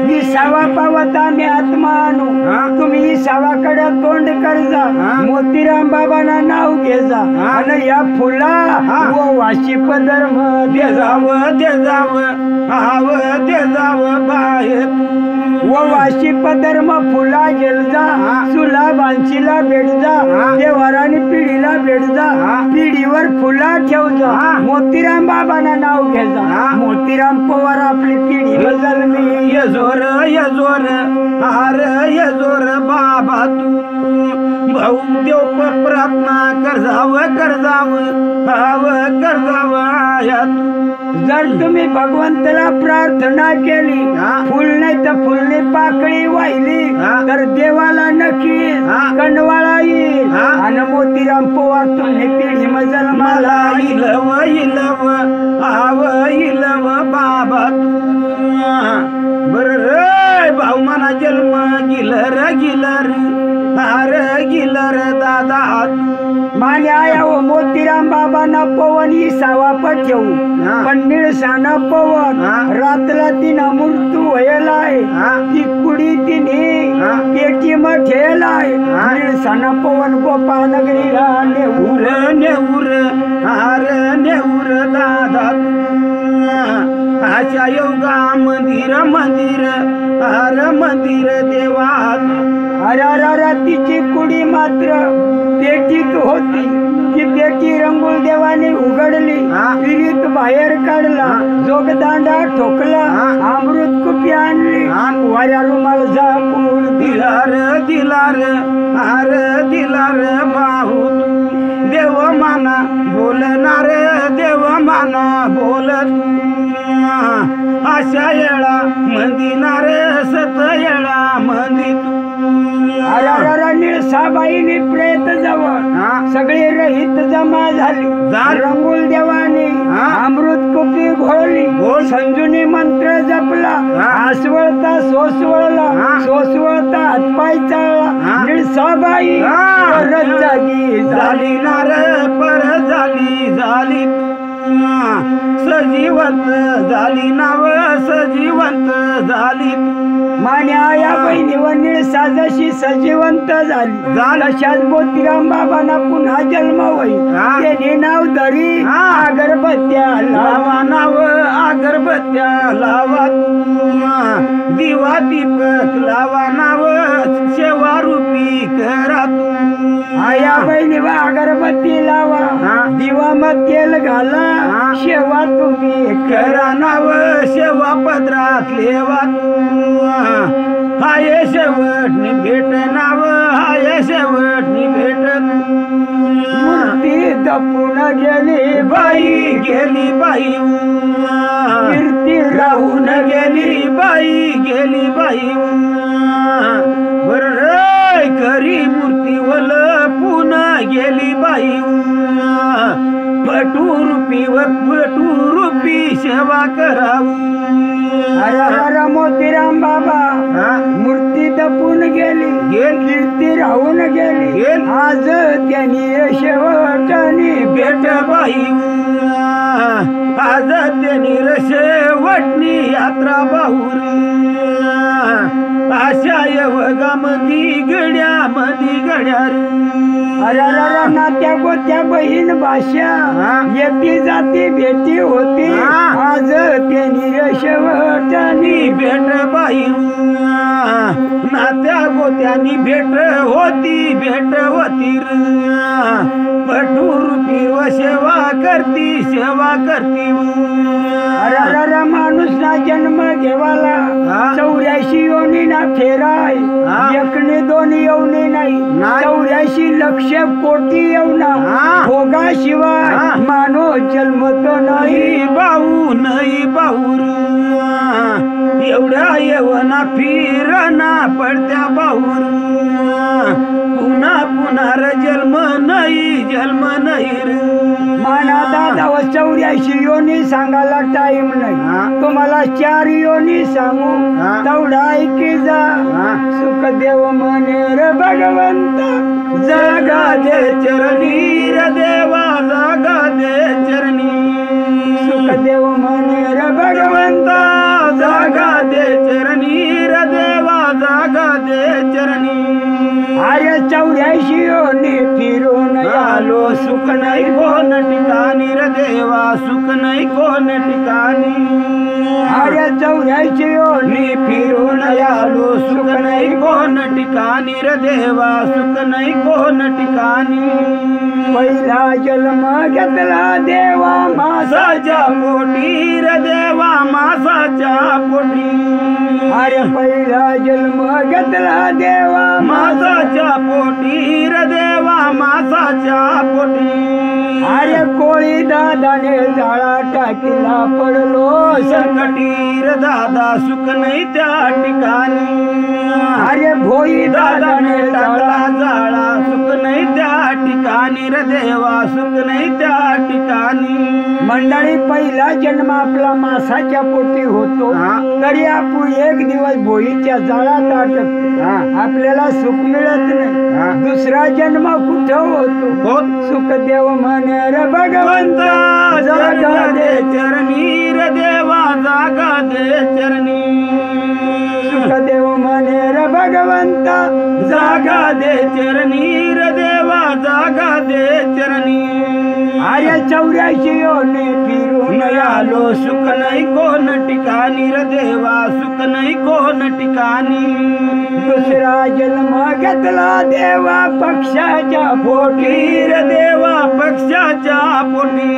मी सवा पावत आम्ही आत्मा आणू हा. तुम्ही ही सवाकडे तोंड करजा हा. मोतीराम बाबांना नाव घेजा हा. आणि या फुला हा. व वाशी पदर्म ते जाव आव ते जाव बाय व वाशी पदर्म फुला गेलजा हा. सुला बांशीला भेटजा हा. देवाराने पिढीला भेटजा हा. पिढीवर फुला ठेवजा हा. मोतीराम बाबांना नाव घ्यायचा हा. मोतीराम पवार आपली पिढी बदलमी यजोर यजोर हार यजोर बाबा तू भाऊ देव प्रार्थना करजाव हाव करजाव आया जर तुम्ही भगवंताला प्रार्थना केली हा. फुल नाही तर फुलने पाकळी वाहिली हा. तर देवाला नक्की हा. कणवाळा येईल हा. आणि मोतीराम पवार तुम्ही पिढी मजल मला मला इलव इलव आव इलव बाबा बर रे भाऊ मना जन्म गिलर हार गिलर दादा माने आया हो मोतीराम बाबांना पवन ही सावा ठेवू हा. पण निळसाना पवन हा. रातला तिना मृत्यू व्हायलाय हा. ती कुडी तिने हा. पेटी मग ठेलाय हा. निळसाना पवन गोपा नगरीला नेऊर नेऊर हार नेऊर दादा आशा योगा मंदिर मंदिर हार मंदिर देवा अरा तिची कुडी मात्र पेटीत होती ती पेटी रंगुल देवाने उघडली हा. विहिरीत बाहेर काढला जोगदांडा ठोकला हा. अमृत कुपी आणली हा. वाऱ्या रुमाल झाकून दिलार दिलार हार दिलार बाहू देव माना बोलणार देव माना बोलत अशा येळा मंदिनार सत येळा मंदी अरा निळसाबाईने प्रेत जवळ हा. सगळे रहित जमा झाली झाली. रंगुल देवाने हा. अमृत कुपी घोळली घोळ. संजुनी मंत्र जपला हा. आसवळता सोसवळला हा. सोसवळता साबाई परत जागी झाली नार परत झाली सजीवंत झाली नाव सजीवंत झाली मान्या या बहिणी वनीळ साजशी सजीवंत झाली तशाच मोतीराम बाबांना पुन्हा जन्म होईल त्याने नाव धरी अगरबत्त्या लावा नाव अगरबत्त्या लावा दिवा दीपक लावा नाव सेवा रूपी करा आया बहिणी वा अगरबत्ती लावा दिवा मग तेल घाला शेवा तुम्ही करा नाव सेवा पदरात लेवा हाय शेवटनी भेट नाव हाय शेवटनी भेट मूर्ती दपून गेली बाई गेली बाई कीर्ती राहून गेली बाई बर करी मूर्ती वल पुन्हा गेली बाई पटू रूपी सेवा करावं अरे मोतीराम बाबा मूर्ती दपून गेली कीर्ती राहून गेली आज त्यांनी शेवटनी भेट बाई आज त्यांनी शेवटनी यात्रा बाहुरी आशा योगामधी गड्या अरे नात्या गोत्या बहीण भाषा येती जाती भेटी होती आज त्यांनी शेवटनी भेट बाई नात्या गोत्यानी भेट होती पटू रूपी व सेवा करती अरे माणूस ना जन्म घेवाला 84 योनी ना फेराय एकने दोन येऊने नाही 84 लक्ष कोटी येऊना भोगाशिवाय माणूस जन्मतो नाही बाहूर एवढ्या येवना फिरना पडत्या बाहूर पुन्हा जन्म नाही माना दादा 84 योनी सांगायला टाइम नाही तुम्हाला 4 योनी सांगू तेवढा ऐकी जा सुखदेव म्हणे रे भगवंत जागा दे चरणी रे देवा जागा दे चरणी सुखदेव म्हणे रे भगवंत जागा दे चरणी रे देवा जागा दे चरणी अरे 84 योनी फिरून आलो सुख नाही कोण ठिकाणी रे देवा सुख नाही कोण ठिकाणी अरे 84 योनी फिरून आलो सुख नाही कोण ठिकाणी रे देवा सुख नाही कोण ठिकाणी पहिला जन्म घेतला देवा मासाच्या पोटी रे देवा मासाच्या पोटी अरे पहिला जन्म घेतला देवा मासाच्या पोटी रे देवा मासाच्या पोटी अरे कोळी दादाने जाळा टाकीला पडलो संकटी रे दादा सुख नाही त्या ठिकाणी अरे भोई दादाने टाकला जाळा सुख नाही त्या ठिकाणी रे देवा सुख नाही त्या ठिकाणी मंडळी पहिला जन्म आपला मासाच्या पोटी होतो तरी आपण एक दिवस भोईच्या जाळात अटकतो आपल्याला सुख मिळत नाही दुसरा जन्म कुठं होतो सुखदेव म्हणे रे भगवंत जागा दे चरणी रे देवा जागा दे चरणी सुखदेव म्हणे रे भगवंत जागा दे चरणी रे देवा जागा दे चरणी अरे 84 योनी फिरून आलो सुख नाही कोण ठिकाणी रे देवा सुख नाही कोण ठिकाणी दुसरा जन्म घेतला देवा पक्षाच्या पोटी रे देवा पक्षाच्या पोटी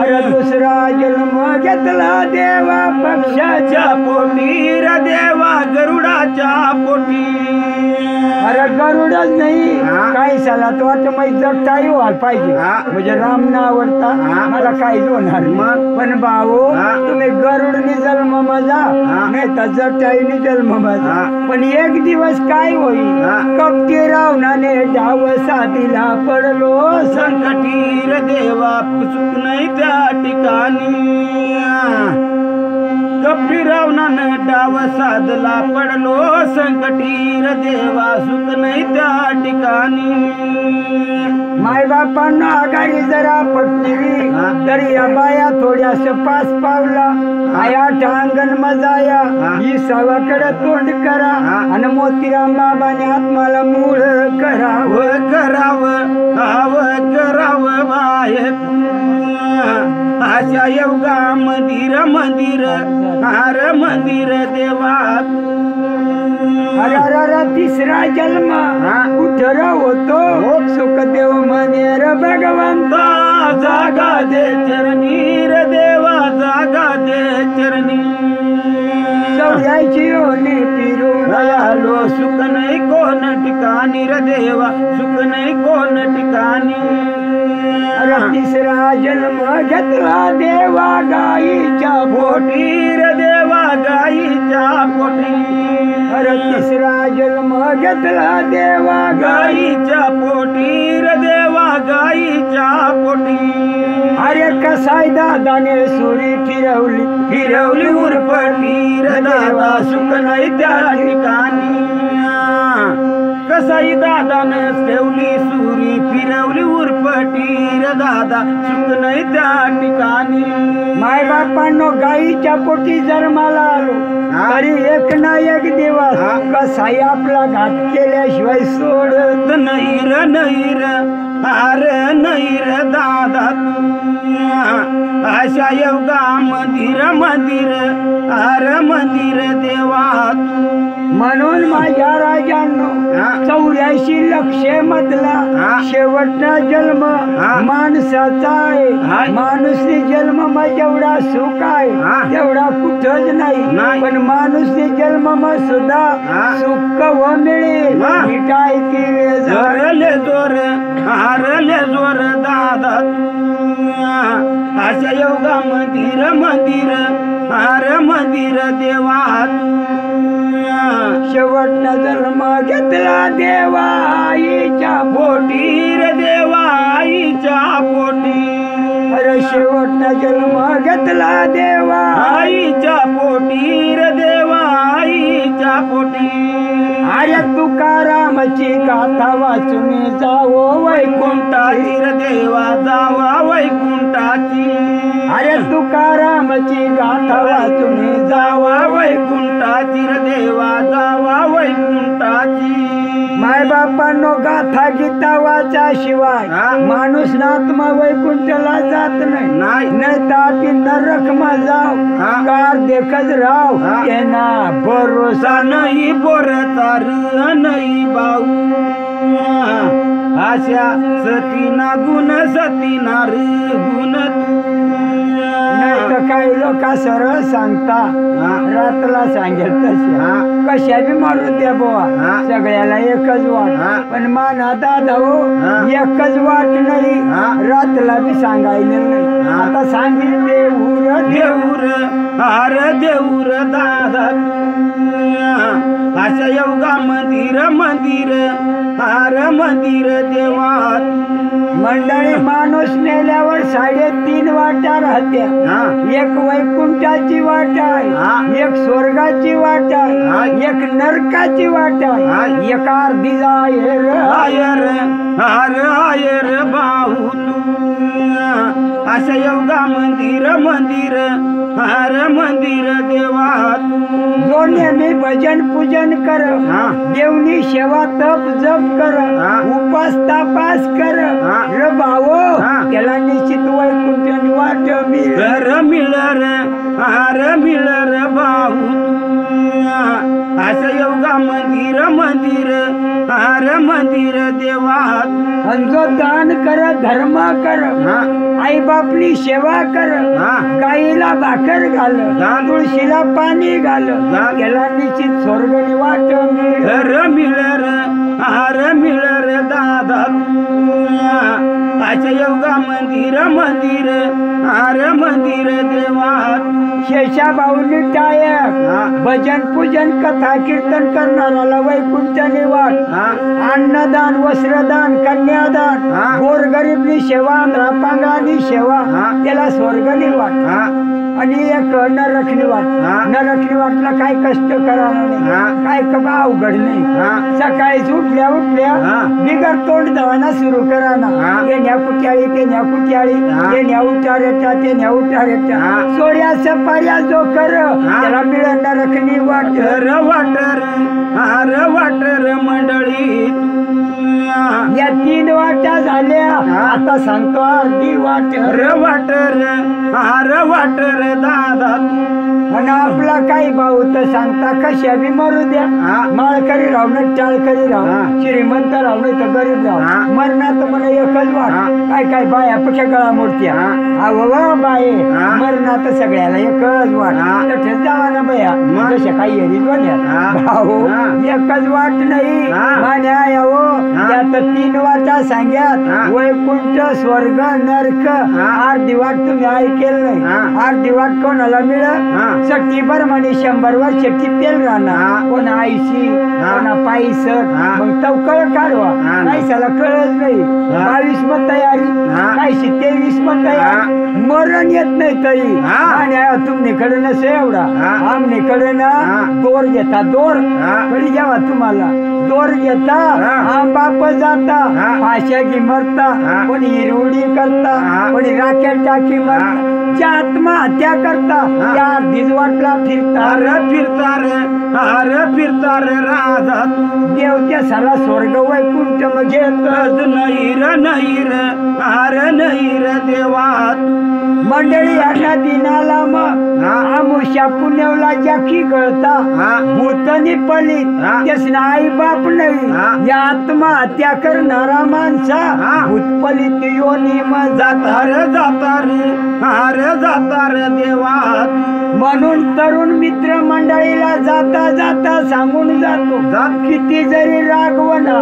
अरे दुसरा जन्म घेतला देवा पक्षाच्या पोटी रे देवा गरुडाच्या पोटी अरे गरुडच नाही काही साला तो वाटत माहिती जगताही व्हायला पाहिजे म्हणजे राम ना आवडता मला काहीच होणार पण भाऊ तुम्ही गरुडनी जन्म मजा नाही तर जगताईनी जन्म मजा पण एक दिवस काय होईल कपटी रावणाने डाव साथीला पडलो संकटी रे देवा सुख नाही त्या ठिकाणी फिरवणानं डाव साधला पडलो संकटीर देवा सुख नाही त्या ठिकाणी माय बापांना आघाडी जरा पटली तरी या बाया थोड्यास पास पावला आया टांगण मजाया ही सवाकडे तोंड करा आणि मोतीराम बाबाने आत्माला मूळ करावं करावं बाय अशा योगा मंदिर हार मंदिर देवा अरे तिसरा जन्म कुठर होतो सुखदेव मनेर भगवंता जागा दे चरणी रे देवा जागा दे चरणी 84 होणे फिरून आलो सुख नाही कोण ठिकाणी रे देवा सुख नाही कोण ठिकाणी तिसरा जन्म घेतला देवा गाईच्या पोटी रे देवा गाईच्या पोटी तिसरा जन्म घेतला देवा गाईच्या पोटी रे देवा गाईच्या पोटी अरे कसाय दादाने सुरी फिरवली उरपटी रे देवा सुख नाही त्या ठिकाणी कसाई दादानं ठेवली सुरी फिरवली उरपटी रे दादा सुख नाही त्या ठिकाणी माय बापांनो गाईच्या पोटी जन्माला आलो तरी एक ना एक दिवस कसाई आपला घात केल्याशिवाय सोडत नाही रे अरे नाही रे दादा अशा योगा मंदिर अरे मंदिर देवा म्हणून माझ्या राजांनो 84 लक्ष मधला शेवटचा जन्म माणसाचा आहे माणूसने जन्म मग जेवढा सुख आहे तेवढा कुठंच नाही पण माणूसने जन्म मग सुद्धा सुख व मिळेल काय केले हरले जोर दादा अशा योगा मंदिर अरे मंदिर देवा शेवटचा जन्म घेतला देवा आईच्या पोटी रे देवा आईच्या पोटी अरे शेवटचा जन्म घेतला देवा आईच्या पोटी रे देवा आईच्या पोटी अरे तुकारामाची गाथा वाचून जावो वैकुंठाची रे देवा जावा वैकुंठाची अरे तुकारामाची गाथा वाचून जावा वैकुंठाची रे देवा जावा वैकुंठाची माय बापांनो गाथा गीता वाचा शिवाय माणूस नात्मा वैकुंठला जात नाही तर नरक मा जाव कार देखत राव येना भरोसा नाही बोरचा नाही भाऊ आशा सतीना गुण सतीना गुण काही लोक सरळ सांगता रातला सांगेल तशा कशा बी मारून द्या बोवा सगळ्याला एकच वाट पण माना दादा हो एकच वाट नाही रातला बी सांगायला नाही आता सांगितलं देऊर अरे देऊर दादा अशा योगा मंदिर अरे मंदिर देवा मंडळी माणूस नेल्यावर 3.5 वाटा राहत्या एक वैकुंठाची वाट आहे एक स्वर्गाची वाट आहे एक नरकाची वाट आहे एक अर्धी जायर आयर भाऊ अशा योगा मंदिर अरे मंदिर देवा जो नेहमी भजन पूजन कर देवनी सेवा तप जप कर उपास तापास कर रे भावो त्याला निश्चित वैकुंठ वाट मिळर अरे मिळर भाऊ अशा योगा मंदिर अरे मंदिर देवा जो दान कर धर्म कर आई बापली सेवा कर गाईला भाकर घाल तुळशीला पाणी घाल त्याला निश्चित स्वर्गनी वाट मिळर अरे मिळर दादा अशा योगा मंदिर अरे मंदिर देवा शेषा बाऊली टायक भजन पूजन कथा कीर्तन करणाराला वैकुंठ निवास अन्नदान वस्त्रदान कन्यादान गोरगरीबनी सेवा रापांगानी सेवा त्याला स्वर्ग निवास आणि एक नरखणी वाट नरखणी वाटला काय कष्ट करा नाही काय कबा अवघड नाही सकाळीच उठल्या बिगर तोंड धवाना सुरू करा ना ते न्या कुट्याळी ते न्या कुट्याळी ते न्या उठार येता ते न्या उठार येता सोड्या सपाऱ्या जो कर त्याला मिळेल नरखणी वाटर वाटर मंडळी या 3 वाट्या झाल्या आता सांगतो अर्धी वाटर वाटर दादा आणि आपला काही भाऊ तर सांगता कशा बी मरू द्या माळकरी राहू न टाळकरी राहू श्रीमंत राहू नाही तर गरीब राहू मरणात मला एकच वाट काय बाया पक्या गळा मोडत्या अहो बाये मरणात सगळ्याला एकच वाट तसेच जावा ना बया जशा काही भाऊ एकच वाट नाही मान्या यावो यात 3 वाटा सांग्यात वैकुंठ स्वर्ग नरक अर्धी वाट तुम्ही ऐकेल नाही अर्धी वाट कोणाला मिळत सट्टी प्रमाणे 100 वर्ष टिपेल राहणार कोण 80 कोणा 65 मग तवकळ काढवा काहीशाला कळत नाही 22 मग तयारी काहीशी 23 मग तयारी मरण येत नाही तरी आणि तुमच्याकडे नसे एवढा आमनेकडे ना दोर घेता दोर कधी जेव्हा तुम्हाला दोर घेता बाप जाता फाश्या की मरता कोणी हिरवडी करता कोणी राखेल टाकी मरता ज्या आत्महत्या करता त्या अर्धीच वाटला फिरता रे राधा देवत्या सारा स्वर्ग वैकुंठ मग घेतच नाही रे देवा मंडळी अशा दिनाला मग आमुष्या पुण्यवला जाकी गळता भूतनी पलित त्यासना आई बाप नाही या आत्महत्या करणारा माणसा भूतपलित योनी मग जाता रे देवा म्हणून तरुण मित्र मंडळीला जाता सांगून जातो किती जरी रागवना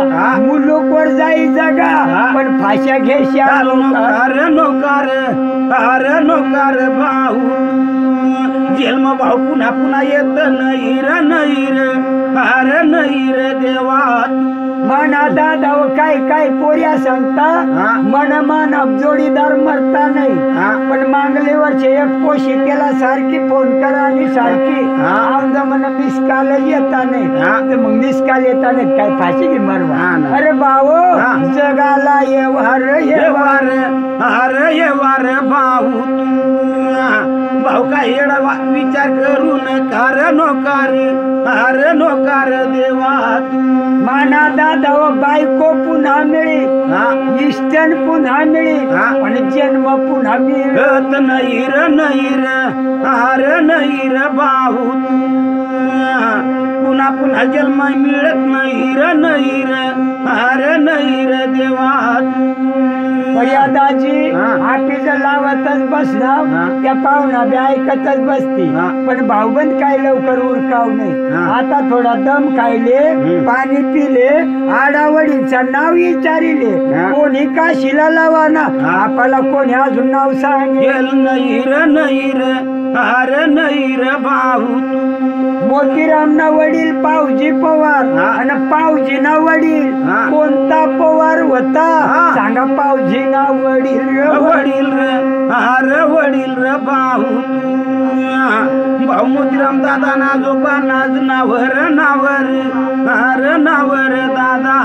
मुलूकवर जाई जगा पण फाश्या घेशा नोकार भाऊ जेलम भाऊ पुन्हा येत नाही रे देवा मना दादा काय पोऱ्या सांगता मन जोडीदार मरता नाही पण मागले वर्षी एक पोशी केला सारखी फोन करा आणि सारखी आमदा मन मिसकाल येता नाही तर मग मिसकाल येता नाही काय फाशी की मरवा अरे भाऊ जगाला येवार भाऊ काय येडा विचार करून नोकार देवा माना दादा बायको पुन्हा मिळी इष्टन पुन्हा मिळी पण जन्म पुन्हा मिळत नाही रे भाऊ पुन्हा जन्म मिळत नाही रे देवा मर्यादाजी आठीच लावतच बसला त्या पाहुणा बी ऐकतच बसती पण भाऊबंद काय लवकर उरकाव नाही आता थोडा दम खायले पाणी पिले आडावडीचा नाव विचारिले कोणी काशीला लावाना आपल्याला कोणी अजून नाव सांगेल नाही रे भाऊ मोतीराम ना वडील पावजी पवार आणि पावजी ना वडील कोणता पवार होता सांगा पावजी ना वडील रे भाऊ मोतीराम दादा ना जोबा नाज नावर दादा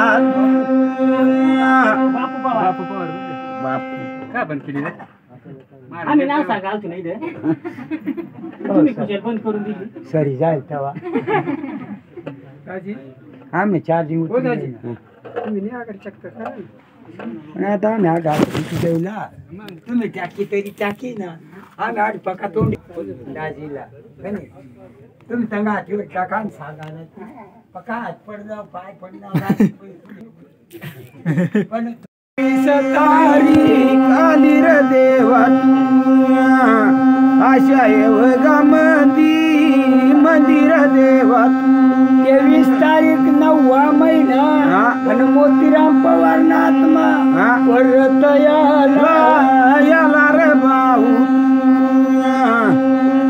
काय बंद केली रे आम्ही नाव सांगाल तू नाही तुम्ही कुशल बंद करून दिली सरी जाईल तेव्हा आम्ही चार्जिंग तुम्ही नाही चेक करा आता आम्ही आठ ठेवला तुम्ही टाकी तरी टाकी ना आम्ही आठ पका तोंड दाजीला तुम्ही तंगा आठवड टाका सांगा पका हात पडला पाय पडला पण काली रे देवा आशा येवगा मंदिर देवा 23 तारीख 9वा महिना आणि मोतीराम पवार ना आत्मा परत याला रे भाऊ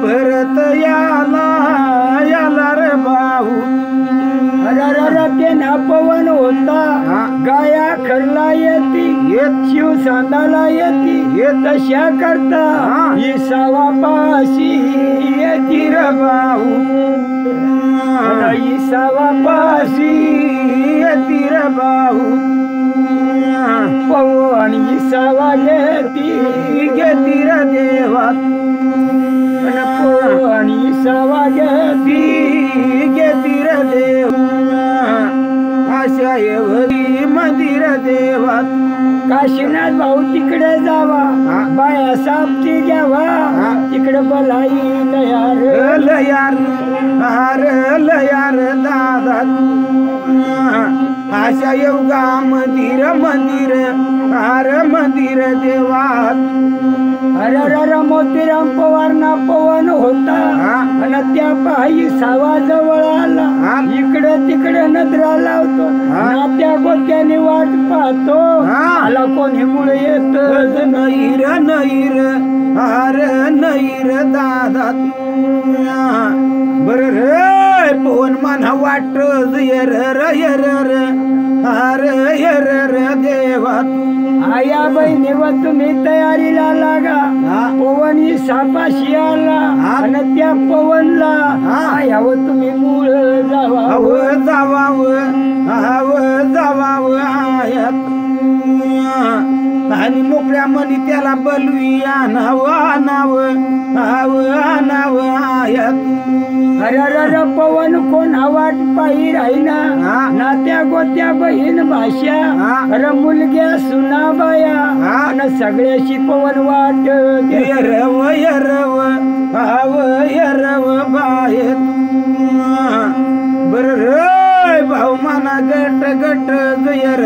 परत याला रे भाऊ ते ना पवन होता गाया खरला येती शिव सांदाला येती तशा करता इसावा पाशी येती र भाऊ इसावा पाशी येती र भाऊ पवन इसावा घेती र देवा पवन इसावा घेती र देवा अशा एवढी मंदिर देवा काशीनाथ भाऊ तिकडे जावा बाया सापती घ्यावा तिकडे बोलाई लयार दादा अशा योगा मंदिर देवा अरे मोतीराम पवार ना पवन होता आणि त्या पायी सावा जवळ आला इकडे तिकडे नजरा लावतो नात्या गोत्याने वाट पाहतो आला कोणी मुळे येत नईर दादा बर रे पवन म्हणा वाट यर देवा आया बहिणी व तुम्ही तयारीला लागा पवनी सापाशी आला आणि त्या पवनला आया व तुम्ही मूळ जावाव आणि मोकळ्या मनी त्याला बलवी आणाव अरे पवन कोण वाट पायी राहिना नात्या गोत्या बहीण भाषा अरे मुलग्या सुना बाया आणि सगळ्याशी पवन वाट यरव बाय बर रे भाऊ मना गट यर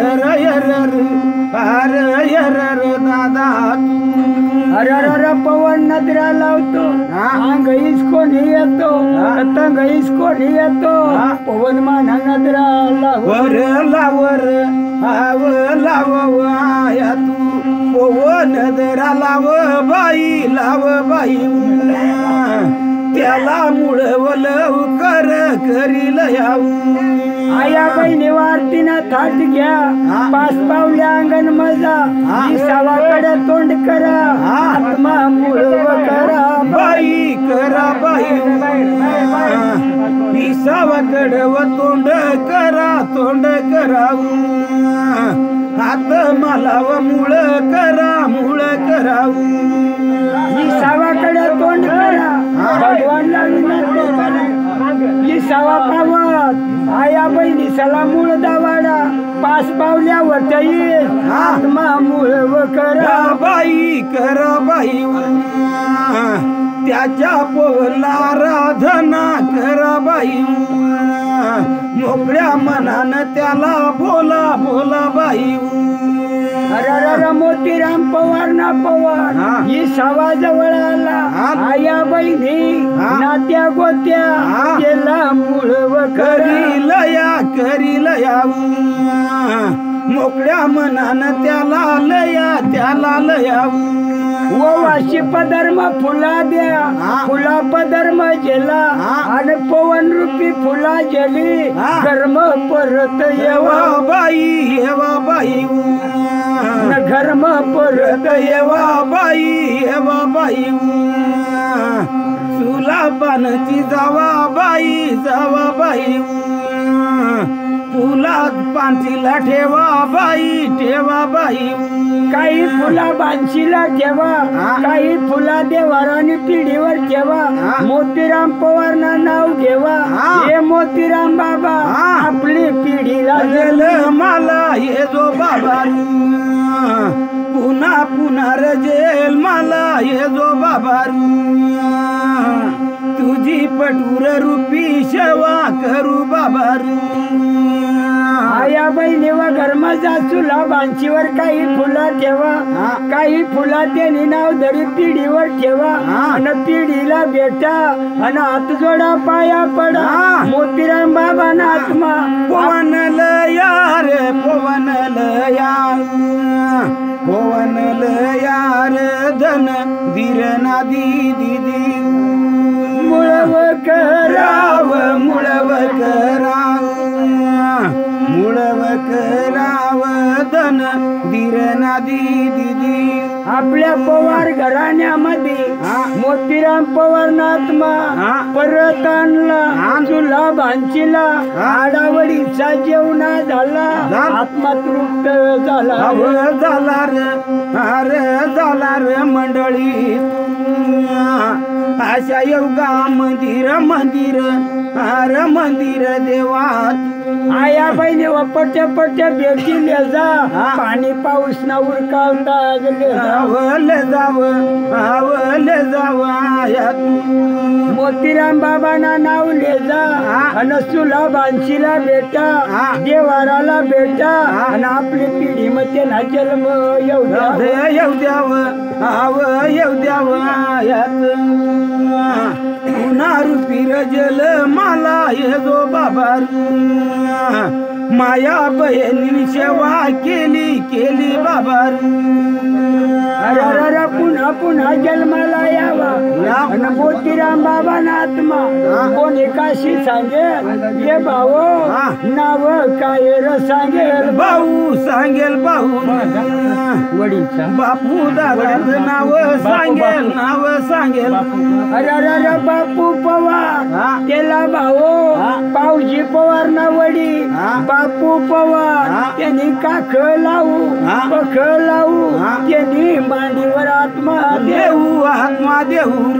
दादा अरे पवन नजरा लावतो अंगईस कोणी येतो तंगईस कोणी येतो पवन माना नजरा लावर आया तू पवन नजरा लाव बाई त्याला मुळवल करील आया बहिणी वारतीना थाट घ्या 5 पावल्या अंगण मजा सावाकडे तोंड करा आत्मा मुळव करा बाई सावाकडे तोंड करा हात मला व मूळ करावू सावाकडे तोंड करा भगवानला विनंती करा सावा पावत आया बहिणी सला मूळ दावाडा 5 पावल्या वटई आत्मा मूळ व करा बाई त्याच्या पोला राधना करा बाई मोकळ्या मनानं त्याला बोला बाई अरे मोतीराम पवार ना पवार ही सावा जवळ आला आया बहिणी नात्या गोत्या केला मूळ व करील मोकळ्या मनानं त्याला लयावू वाशी पधर्म फुला द्या फुला पधर्म गेला आणि पवन रूपी फुला गेली कर्म परत येवा बाई घर्म परत येवा बाई सुला पानची जावा बाई फुला पानशीला ठेवा बाई काही फुला बांशीला ठेवा काही फुला देवारानी पिढीवर ठेवा मोतीराम पवारना नाव घेवा हे मोतीराम बाबा आपली पिढीला गेलं मला हे जो बाबा पुन्हा रजेल मला हे जो बाबा तुझी पटूर रूपी सेवा करू बाबा आया बहिणी व घरमाचा चुला बांशीवर काही फुला ठेवा काही फुला त्यांनी नाव धरी पिढीवर ठेवा आणि पिढीला भेटा आणि हात जोडा पाया पडा मोतीराम बाबा ना आत्मा पवनल यार धन धीर नादी दीदी मुळव कराव धन मंदिर नादी दिदी आपल्या पवार घराण्यामध्ये मोतीराम पवार नात्मा परत आणला तुला भांचीला आडावडीचा जेवणा झाला आत्मा तृप्त झाला झाला रे मंडळी अशा योगा मंदिर मंदिर देवात आया बहिणी पट्ट्या पट्ट्या भेटले जा पाणी पाऊस ना उरकावता जाव आयात मोतीराम बाबांना नाव ले जा आणि तुला भांशीला भेटा देवाराला भेटा आणि आपली पिढी मध्ये ना जन्म येऊ द्याव आयात पुन्हा रूपी रजल मला ये जो बाबा माया बहिणी सेवा केली बाबा अरे पुन्हा पुन्हा जन्माला यावा आणि मोतीराम बाबा ना आत्मा कोणी काशी सांगेल ये भाऊ नाव काय र सांगेल भाऊ वडीलचा बापू दादाचं नाव सांगेल अरे बापू पवार त्याला भाऊ पावजी पवार ना वडी बापू पवार त्यांनी काख लावू पख लावू त्यांनी मांडीवर आत्मा देऊ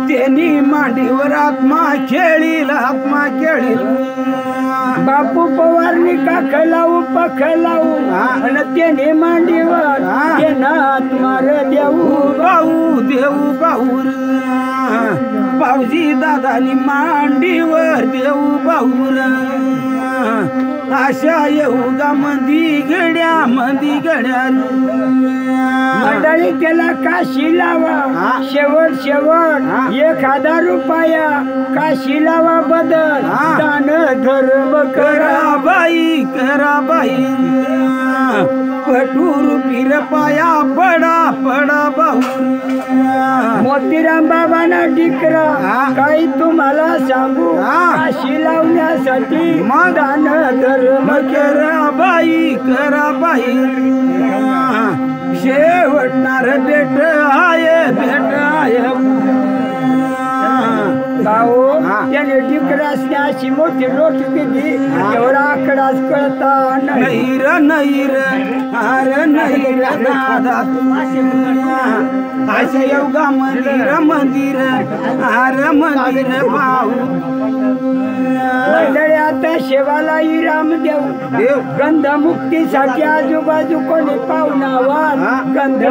त्यांनी मांडीवर आत्मा खेळील बापू पवारनी काख लावू पख लावू आणि त्याने मांडीवर त्यांना आत्मा रे देऊ भाऊजी दादानी मांडीवर देऊ भाऊर अशा येऊगा मंदी गड्या मंडळी त्याला काशी लावा शेवट 1000 रुपया काशी लावा बदल दान धर्म करा बाई पटूर पीर पाया पडा भाऊ मोतीराम बाबांना डिकरा काही तुम्हाला सांगू काशी लावण्यासाठी दान धर्म करा बाई शेवटणार भेट आहे भाऊ त्याने डिकरासने अशी मोठी रोटी दिली एवढा आकडाच कळता नैर दादा अशा योगा मंदिर भाऊ मंडळी आता शेवाला रामदेव गंधमुक्तीसाठी आजूबाजू कोणी पाहुणा वाद गंध